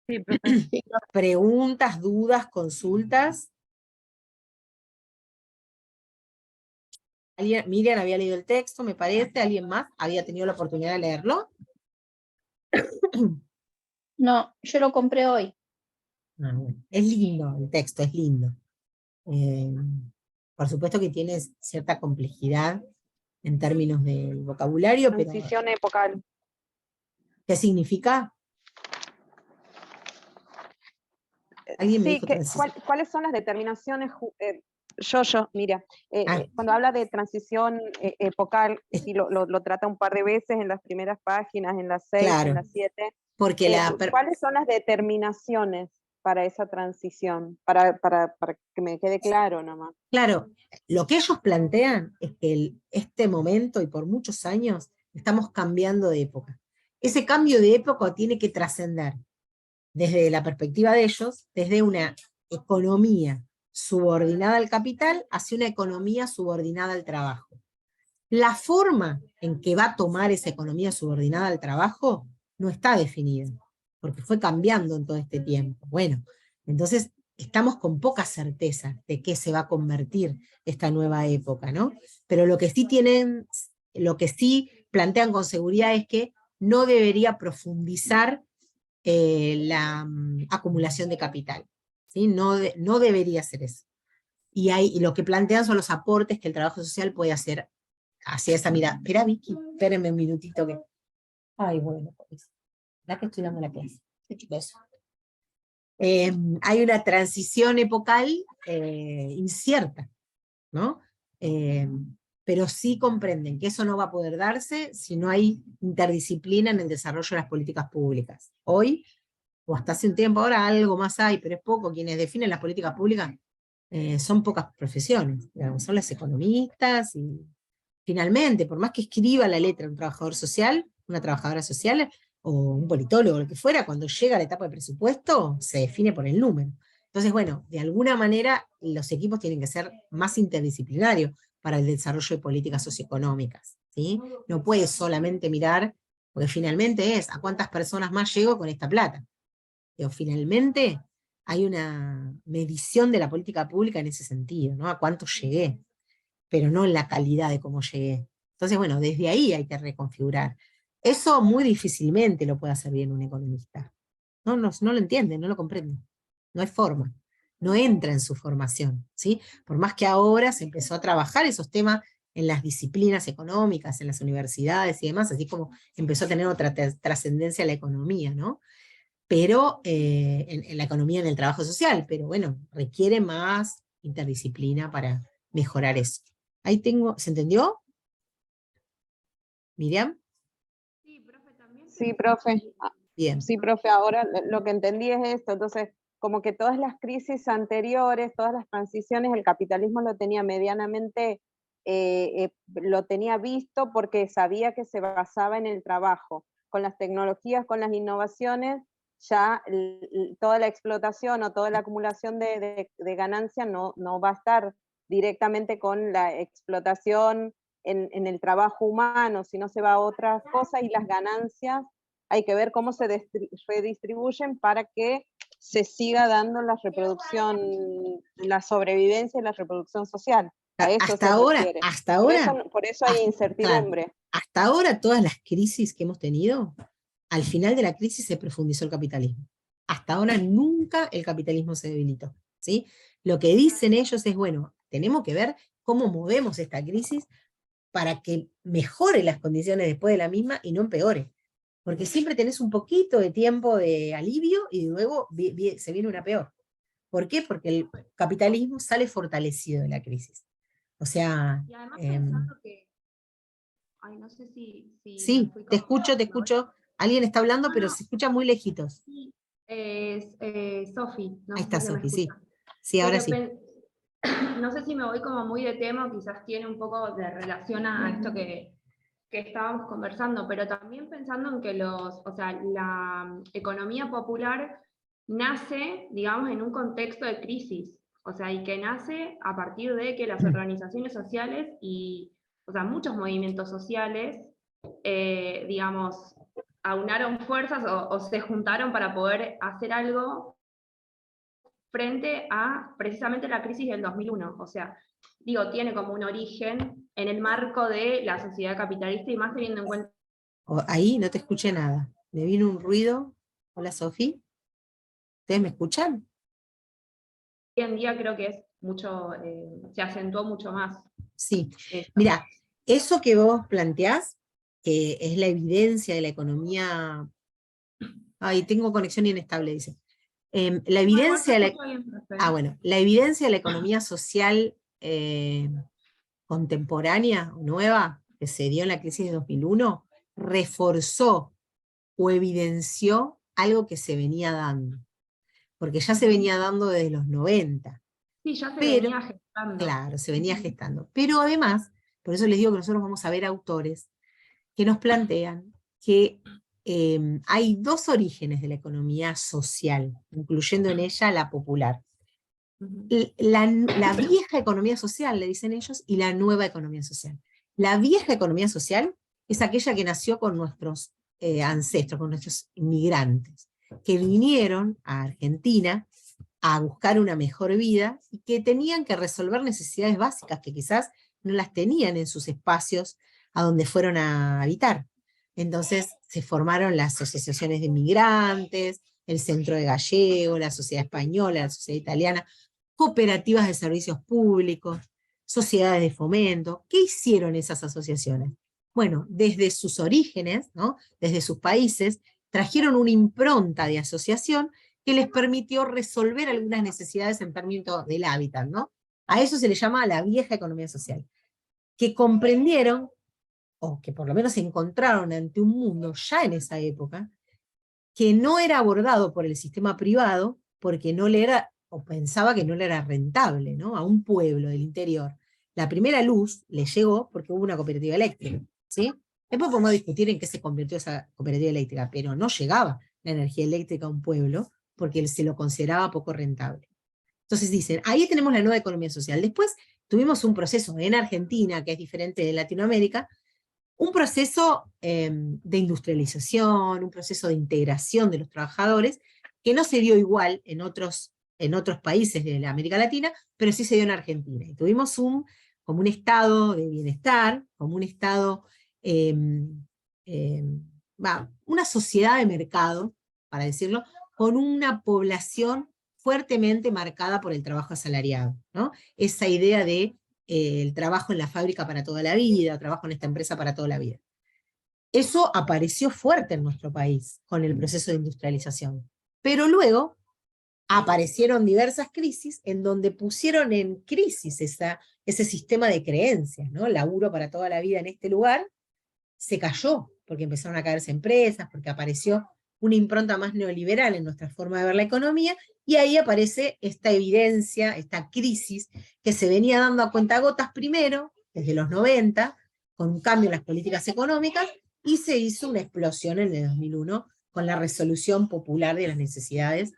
Sí, profe. ¿Preguntas, dudas, consultas? Miriam había leído el texto, me parece. ¿Alguien más había tenido la oportunidad de leerlo? No, yo lo compré hoy. Ah, bueno. Es lindo, el texto es lindo. Por supuesto que tiene cierta complejidad en términos del vocabulario, pero Transición epocal. ¿qué significa? ¿Alguien me Sí, dijo transición? ¿cuáles son las determinaciones? Mira, Ah. cuando habla de transición epocal, sí, lo trata un par de veces en las primeras páginas, en las 6, Claro, en las 7. porque ¿Cuáles son las determinaciones para esa transición? Para que me quede claro nomás. claro, lo que ellos plantean es que este momento, y por muchos años, estamos cambiando de época. Ese cambio de época tiene que trascender, desde la perspectiva de ellos, desde una economía subordinada al capital hacia una economía subordinada al trabajo. La forma en que va a tomar esa economía subordinada al trabajo no está definida, porque fue cambiando en todo este tiempo. Bueno, entonces estamos con poca certeza de qué se va a convertir esta nueva época, ¿no? Pero lo que sí plantean con seguridad es que no debería profundizar la acumulación de capital, ¿sí? No debería ser eso. Y lo que plantean son los aportes que el trabajo social puede hacer hacia esa mirada. Espera, Vicky, espérenme un minutito que... Ay, bueno, pues, la que estoy dando la clase. Beso. Hay una transición epocal incierta, ¿no? Pero sí comprenden que eso no va a poder darse si no hay interdisciplina en el desarrollo de las políticas públicas. Hoy, o hasta hace un tiempo, ahora algo más hay, pero es poco, quienes definen las políticas públicas son pocas profesiones, digamos, son las economistas y finalmente, por más que escriba la letra un trabajador social, una trabajadora social, o un politólogo, lo que fuera, cuando llega a la etapa de presupuesto, se define por el número. Entonces, bueno, de alguna manera los equipos tienen que ser más interdisciplinarios para el desarrollo de políticas socioeconómicas, ¿sí? No puedes solamente mirar, porque finalmente es, ¿a cuántas personas más llego con esta plata? Pero finalmente hay una medición de la política pública en ese sentido, ¿no? ¿A cuánto llegué? Pero no en la calidad de cómo llegué. Entonces, bueno, desde ahí hay que reconfigurar. Eso muy difícilmente lo puede hacer bien un economista. No lo entiende, no lo comprende. No hay forma. No entra en su formación, ¿sí? Por más que ahora se empezó a trabajar esos temas en las disciplinas económicas, en las universidades y demás, así como empezó a tener otra trascendencia la economía, ¿no? Pero en la economía, en el trabajo social, pero bueno, requiere más interdisciplina para mejorar eso. Ahí tengo, ¿se entendió? ¿Miriam? Sí, profe. Bien. Sí, profe, ahora lo que entendí es esto. Entonces, como que todas las crisis anteriores, todas las transiciones, el capitalismo lo tenía medianamente, lo tenía visto porque sabía que se basaba en el trabajo. Con las tecnologías, con las innovaciones, ya toda la explotación o toda la acumulación de ganancia no va a estar directamente con la explotación en el trabajo humano, sino se va a otras cosas y las ganancias hay que ver cómo se redistribuyen para que se siga dando la reproducción, la sobrevivencia y la reproducción social. A eso Hasta se ahora, refiere. hasta ahora, Por eso hay claro, incertidumbre. hasta ahora todas las crisis que hemos tenido, al final de la crisis se profundizó el capitalismo. Hasta ahora nunca el capitalismo se debilitó, ¿sí? Lo que dicen ellos es, bueno, tenemos que ver cómo movemos esta crisis para que mejore las condiciones después de la misma y no empeore. Porque siempre tenés un poquito de tiempo de alivio y luego se viene una peor. ¿Por qué? Porque el capitalismo sale fortalecido de la crisis. O sea, Y además pensando que, ay, no sé si me sí, fui te como... escucho. Alguien está hablando, No, pero no, se escucha muy lejitos. sí, es Sofi, no Ahí sé está si se me Sofi, sí. escucha. Sí, ahora Pero sí. no sé si me voy como muy de tema, o quizás tiene un poco de relación a esto que estábamos conversando, pero también pensando en que o sea, la economía popular nace, digamos, en un contexto de crisis, o sea, y que nace a partir de que las organizaciones sociales y, o sea, muchos movimientos sociales, digamos, aunaron fuerzas o se juntaron para poder hacer algo frente a precisamente la crisis del 2001. O sea, digo, tiene como un origen en el marco de la sociedad capitalista y más teniendo en cuenta Ahí no te escuché nada. Me vino un ruido. Hola, Sofi. ¿Ustedes me escuchan? que hoy en día creo que es mucho, se acentuó mucho más Sí. esto. Mira, eso que vos planteás, que es la evidencia de la economía. Ay, tengo conexión inestable, dice. La No, igual te evidencia de la, escucho bien, profe. bueno, la evidencia de la economía social contemporánea o nueva que se dio en la crisis de 2001 reforzó o evidenció algo que se venía dando, porque ya se venía dando desde los 90, Sí, ya se pero, venía gestando. claro, se venía gestando. Pero además, por eso les digo que nosotros vamos a ver autores que nos plantean que hay dos orígenes de la economía social, incluyendo en ella la popular. La vieja economía social, le dicen ellos, y la nueva economía social. La vieja economía social es aquella que nació con nuestros ancestros, con nuestros inmigrantes, que vinieron a Argentina a buscar una mejor vida y que tenían que resolver necesidades básicas que quizás no las tenían en sus espacios a donde fueron a habitar. Entonces se formaron las asociaciones de inmigrantes, el Centro de Gallego, la Sociedad Española, la Sociedad Italiana, cooperativas de servicios públicos, sociedades de fomento. ¿Qué hicieron esas asociaciones? Bueno, desde sus orígenes, ¿no? Desde sus países, trajeron una impronta de asociación que les permitió resolver algunas necesidades en términos del hábitat, ¿no? A eso se le llama la vieja economía social, que comprendieron, o que por lo menos se encontraron ante un mundo ya en esa época, que no era abordado por el sistema privado porque no le era, o pensaba que no le era rentable, ¿no? A un pueblo del interior. La primera luz le llegó porque hubo una cooperativa eléctrica, ¿sí? Después podemos discutir en qué se convirtió esa cooperativa eléctrica, pero no llegaba la energía eléctrica a un pueblo porque se lo consideraba poco rentable. Entonces dicen, ahí tenemos la nueva economía social. Después tuvimos un proceso en Argentina, que es diferente de Latinoamérica, un proceso de industrialización, un proceso de integración de los trabajadores, que no se dio igual en otros países de la América Latina, pero sí se dio en Argentina. Y tuvimos como un estado de bienestar, como un estado, una sociedad de mercado, para decirlo, con una población fuertemente marcada por el trabajo asalariado, ¿no? Esa idea de el trabajo en la fábrica para toda la vida, trabajo en esta empresa para toda la vida. Eso apareció fuerte en nuestro país con el proceso de industrialización. Pero luego aparecieron diversas crisis en donde pusieron en crisis ese sistema de creencias, ¿no? Laburo para toda la vida en este lugar, se cayó, porque empezaron a caerse empresas, porque apareció una impronta más neoliberal en nuestra forma de ver la economía, y ahí aparece esta evidencia, esta crisis, que se venía dando a cuentagotas primero, desde los 90, con un cambio en las políticas económicas, y se hizo una explosión en el 2001 con la resolución popular de las necesidades.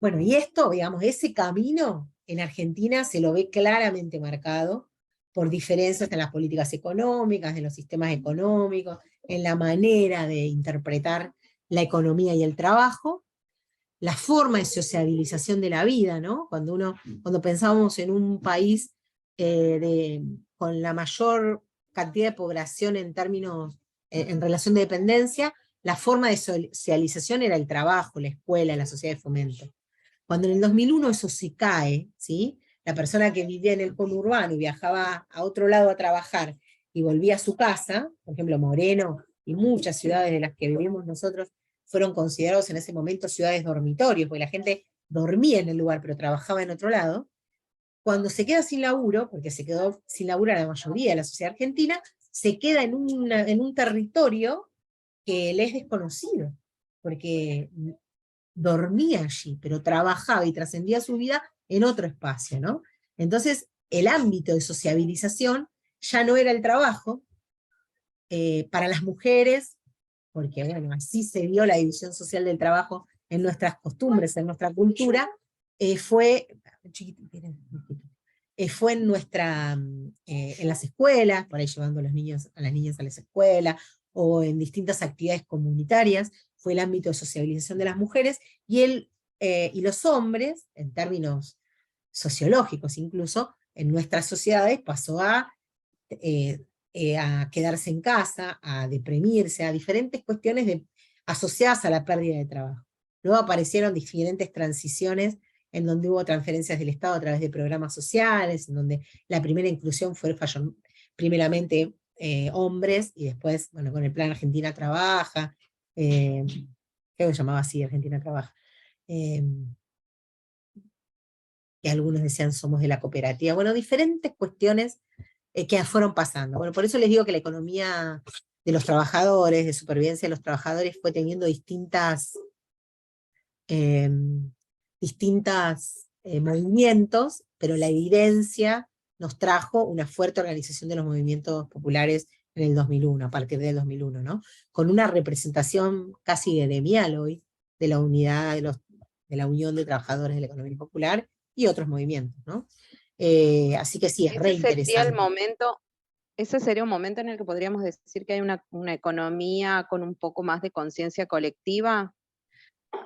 Bueno, y esto, digamos, ese camino en Argentina se lo ve claramente marcado por diferencias en las políticas económicas, en los sistemas económicos, en la manera de interpretar la economía y el trabajo, la forma de sociabilización de la vida, ¿no? Cuando pensábamos en un país con la mayor cantidad de población en términos, en relación de dependencia, la forma de socialización era el trabajo, la escuela, la sociedad de fomento. Cuando en el 2001 eso se cae, ¿sí? La persona que vivía en el conurbano y viajaba a otro lado a trabajar y volvía a su casa, por ejemplo Moreno y muchas ciudades de las que vivimos nosotros, fueron considerados en ese momento ciudades dormitorios, porque la gente dormía en el lugar, pero trabajaba en otro lado. Cuando se queda sin laburo, porque se quedó sin laburo la mayoría de la sociedad argentina, se queda en un territorio que le es desconocido, porque dormía allí, pero trabajaba y trascendía su vida en otro espacio, ¿no? Entonces, el ámbito de sociabilización ya no era el trabajo. Para las mujeres, porque bueno, así se dio la división social del trabajo en nuestras costumbres, en nuestra cultura, fue en en las escuelas, por ahí llevando a los niños, a las niñas a las escuelas, o en distintas actividades comunitarias, fue el ámbito de sociabilización de las mujeres, y los hombres, en términos sociológicos incluso, en nuestras sociedades pasó a quedarse en casa, a deprimirse, a diferentes cuestiones asociadas a la pérdida de trabajo. Luego aparecieron diferentes transiciones en donde hubo transferencias del Estado a través de programas sociales, en donde la primera inclusión fue primeramente hombres, y después, bueno, con el Plan Argentina Trabaja, creo que se llamaba así, Argentina Trabaja, que algunos decían somos de la cooperativa, bueno, diferentes cuestiones que fueron pasando. Bueno, por eso les digo que la economía de los trabajadores, de supervivencia de los trabajadores, fue teniendo distintos movimientos, pero la evidencia nos trajo una fuerte organización de los movimientos populares en el 2001, a partir del 2001, ¿no? Con una representación casi gremial hoy de la unidad de la Unión de Trabajadores de la Economía Popular y otros movimientos, ¿no? Así que sí, es re interesante. Ese sería un momento en el que podríamos decir que hay una economía con un poco más de conciencia colectiva,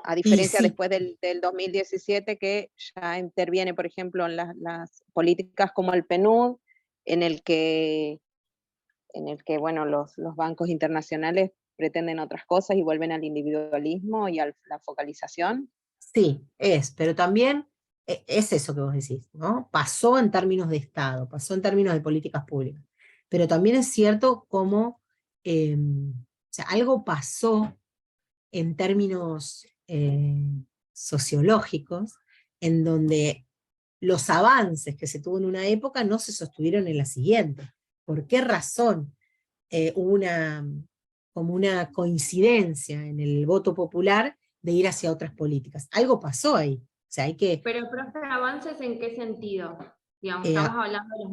a diferencia sí. después del 2017, que ya interviene, por ejemplo, en las políticas como el PNUD, en el que bueno, los bancos internacionales pretenden otras cosas y vuelven al individualismo y a la focalización. Sí, pero también es eso que vos decís, ¿no? Pasó en términos de Estado, pasó en términos de políticas públicas, pero también es cierto como, o sea, algo pasó en términos sociológicos, en donde los avances que se tuvo en una época no se sostuvieron en la siguiente. ¿Por qué razón hubo como una coincidencia en el voto popular de ir hacia otras políticas? Algo pasó ahí. O sea, hay que... Pero, profe, ¿avances en qué sentido? Digamos, estamos hablando de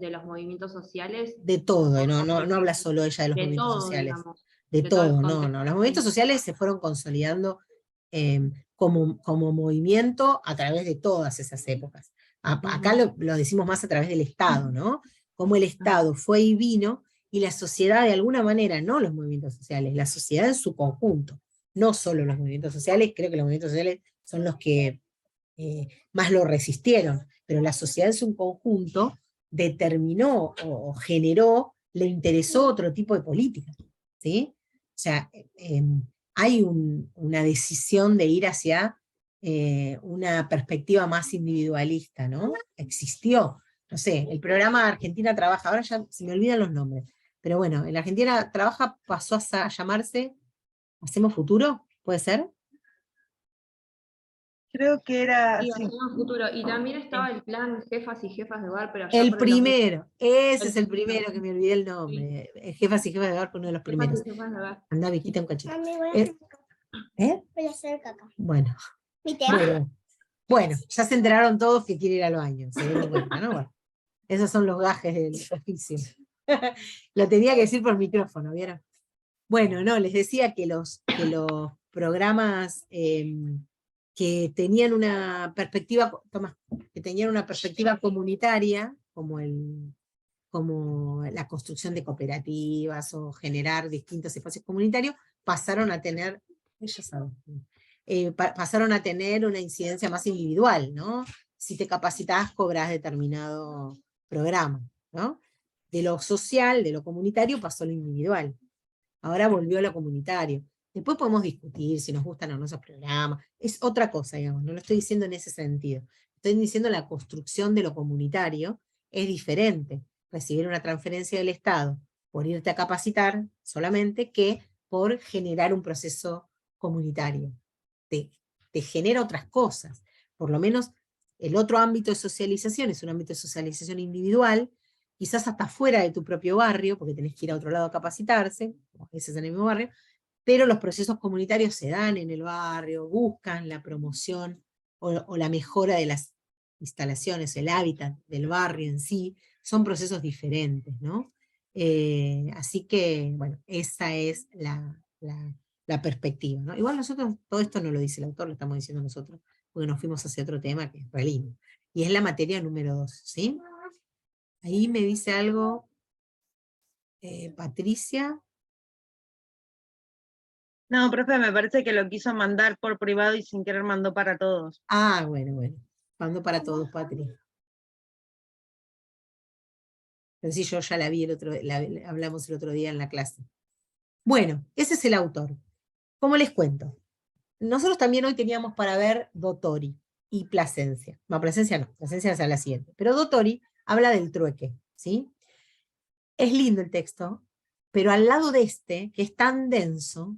los movimientos sociales. De todo, no habla solo ella de los movimientos todo, sociales. digamos, De todo el todo, contexto. Los movimientos sociales se fueron consolidando como movimiento a través de todas esas épocas. Acá lo decimos más a través del Estado, ¿no? Como el Estado fue y vino, y la sociedad de alguna manera, no los movimientos sociales, la sociedad en su conjunto, no solo los movimientos sociales, creo que los movimientos sociales son los que más lo resistieron, pero la sociedad en su conjunto determinó o generó, le interesó otro tipo de política, ¿sí? O sea, hay una decisión de ir hacia una perspectiva más individualista, ¿no? Existió, no sé, el programa Argentina Trabaja, ahora ya se me olvidan los nombres, pero bueno, en Argentina Trabaja pasó a llamarse ¿Hacemos Futuro? ¿Puede ser? Creo que era Sí, así. Hacemos Futuro. Y también estaba el plan Jefas y Jefas de Hogar, pero allá El por el 2000. primero, ese es el primero, que me olvidé el nombre. Jefas y Jefas de Hogar fue uno de los Jefas primeros. y Jefas de Hogar. Anda, Viquita, un cachito. Mami, voy a hacer caca. Voy a hacer caca. Bueno. ¿Mi tema? Bueno, ya se enteraron todos que quiere ir al baño, se dieron cuenta, ¿no? Bueno, esos son los gajes del oficio. Lo tenía que decir por micrófono, ¿vieron? Bueno, no, les decía que los programas que tenían una perspectiva, comunitaria, como la construcción de cooperativas o generar distintos espacios comunitarios, pasaron a tener, pasaron a tener una incidencia más individual, ¿no? Si te capacitás, cobrás determinado programa, ¿no? De lo social, de lo comunitario, pasó a lo individual. Ahora volvió a lo comunitario. Después podemos discutir si nos gustan o no esos programas. Es otra cosa, digamos, no lo estoy diciendo en ese sentido. Estoy diciendo la construcción de lo comunitario es diferente. Recibir una transferencia del Estado por irte a capacitar solamente que por generar un proceso comunitario. Te genera otras cosas. Por lo menos el otro ámbito de socialización es un ámbito de socialización individual, quizás hasta fuera de tu propio barrio, porque tenés que ir a otro lado a capacitarse, a veces en el mismo barrio, pero los procesos comunitarios se dan en el barrio, buscan la promoción o la mejora de las instalaciones, el hábitat del barrio en sí, son procesos diferentes, ¿no? Así que, bueno, esa es la perspectiva, ¿no? Igual nosotros, todo esto no lo dice el autor, lo estamos diciendo nosotros, porque nos fuimos hacia otro tema que es re lindo. Y es la materia número 2, ¿sí? Ahí me dice algo Patricia. No, profe, me parece que lo quiso mandar por privado y sin querer mandó para todos. Ah, bueno. Mando para todos, Patri. Pero sí, yo ya la vi hablamos el otro día en la clase. Bueno, ese es el autor. ¿Cómo les cuento? Nosotros también hoy teníamos para ver Dottori y Plasencia. No, Plasencia no, Plasencia es a la siguiente. Pero Dottori habla del trueque, ¿sí? Es lindo el texto, pero al lado de este, que es tan denso,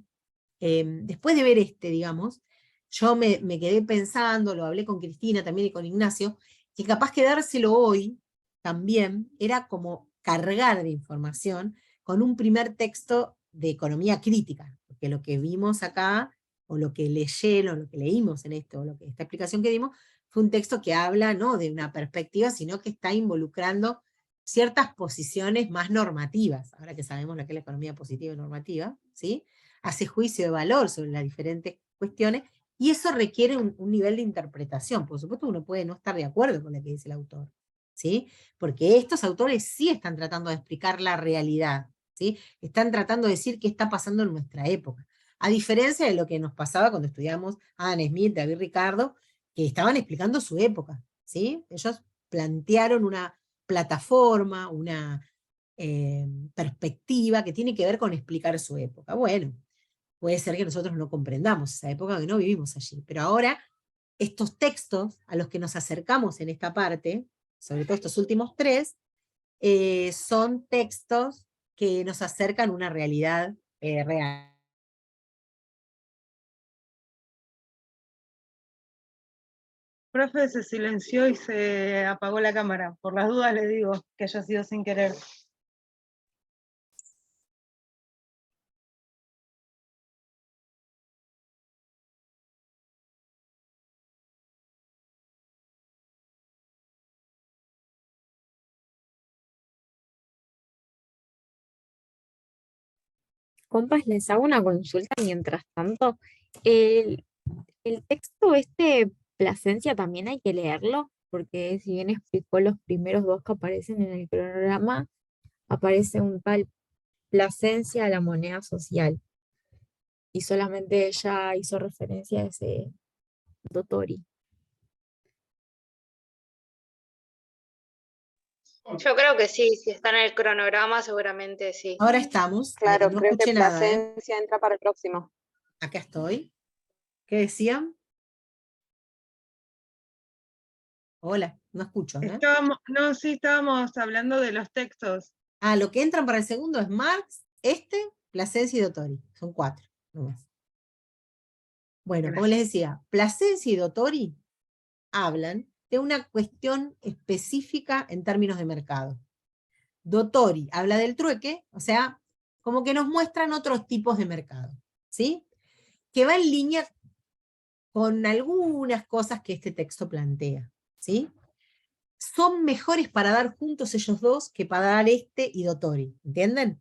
después de ver digamos, yo me quedé pensando, lo hablé con Cristina también y con Ignacio, que capaz que dárselo hoy también era como cargar de información con un primer texto de economía crítica, porque lo que vimos acá, o lo que leyeron, lo que leímos en esto, o esta explicación que dimos, fue un texto que habla no de una perspectiva, sino que está involucrando ciertas posiciones más normativas, ahora que sabemos lo que es la economía positiva y normativa, ¿sí? Hace juicio de valor sobre las diferentes cuestiones, y eso requiere un nivel de interpretación. Por supuesto, uno puede no estar de acuerdo con lo que dice el autor, ¿sí? Porque estos autores sí están tratando de explicar la realidad, ¿sí? Están tratando de decir qué está pasando en nuestra época. A diferencia de lo que nos pasaba cuando estudiamos a Adam Smith, David Ricardo, que estaban explicando su época, ¿sí? Ellos plantearon una plataforma, una perspectiva que tiene que ver con explicar su época. Bueno, puede ser que nosotros no comprendamos esa época, que no vivimos allí, pero ahora estos textos a los que nos acercamos en esta parte, sobre todo estos últimos 3, son textos que nos acercan a una realidad real. Profe, se silenció y se apagó la cámara. Por las dudas le digo que haya sido sin querer. Compas, les hago una consulta mientras tanto. El texto Plasencia también hay que leerlo, porque si bien explicó los primeros 2 que aparecen en el cronograma, aparece un tal Plasencia a la moneda social, y solamente ella hizo referencia a ese Dottori. Yo creo que sí, si está en el cronograma seguramente sí. Ahora estamos, Claro, no creo escuché que nada, Plasencia entra para el próximo. Acá estoy. ¿Qué decían? Hola, no escucho, Estábamos hablando de los textos. Lo que entran para el segundo es Marx, Plasencia y Dottori. Son 4 nomás. Bueno, como les decía, Plasencia y Dottori hablan de una cuestión específica en términos de mercado. Dottori habla del trueque, o sea, como que nos muestran otros tipos de mercado, ¿sí? Que va en línea con algunas cosas que este texto plantea, ¿sí? Son mejores para dar juntos ellos dos que para dar y Dottori, ¿entienden?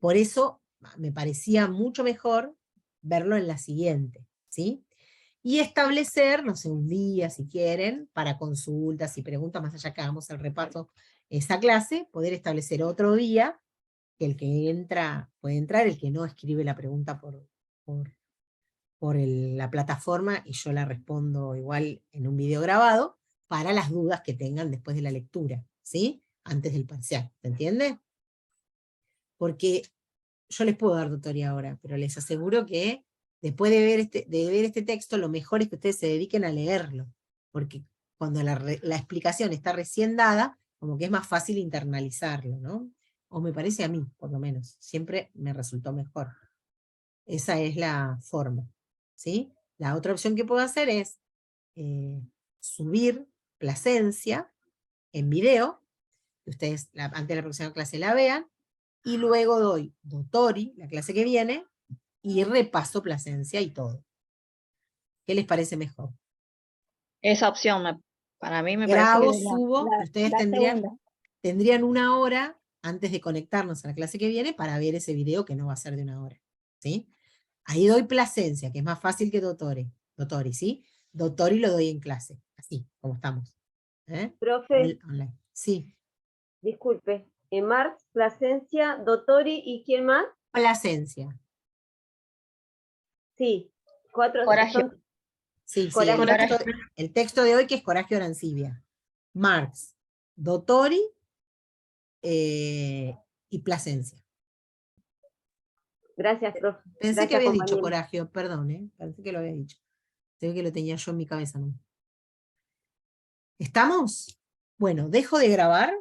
Por eso me parecía mucho mejor verlo en la siguiente, ¿sí? Y establecer, no sé, un día si quieren, para consultas y preguntas, más allá que hagamos el repaso esa clase, poder establecer otro día, que el que entra puede entrar, el que no escribe la pregunta por la plataforma y yo la respondo igual en un video grabado, para las dudas que tengan después de la lectura, ¿sí? Antes del parcial, ¿se entiende? Porque yo les puedo dar tutoría ahora, pero les aseguro que después de ver este texto, lo mejor es que ustedes se dediquen a leerlo, porque cuando la explicación está recién dada, como que es más fácil internalizarlo, ¿no? O me parece a mí, por lo menos, siempre me resultó mejor. Esa es la forma, ¿sí? La otra opción que puedo hacer es subir Plasencia en video, que ustedes antes de la próxima clase la vean, y luego doy Dottori, la clase que viene, y repaso Plasencia y todo. ¿Qué les parece mejor? Esa opción para mí me Grabo, parece subo, y ustedes la segunda. tendrían 1 hora antes de conectarnos a la clase que viene para ver ese video que no va a ser de 1 hora, ¿sí? Ahí doy Plasencia, que es más fácil que Dottori, ¿sí? Dottori lo doy en clase, así, como estamos. Profe, Online. Sí, disculpe. Marx, Plasencia, Dottori y ¿quién más? Plasencia. Sí, 4 Coragio. son Sí, Coraje. el texto de hoy que es Coraje Orancibia. Marx, Dottori y Plasencia. Gracias, profe. Pensé que Gracias, habías dicho compañero. Coraje, perdón, pensé que lo había dicho. Se ve que lo tenía yo en mi cabeza, ¿no? ¿Estamos? Bueno, dejo de grabar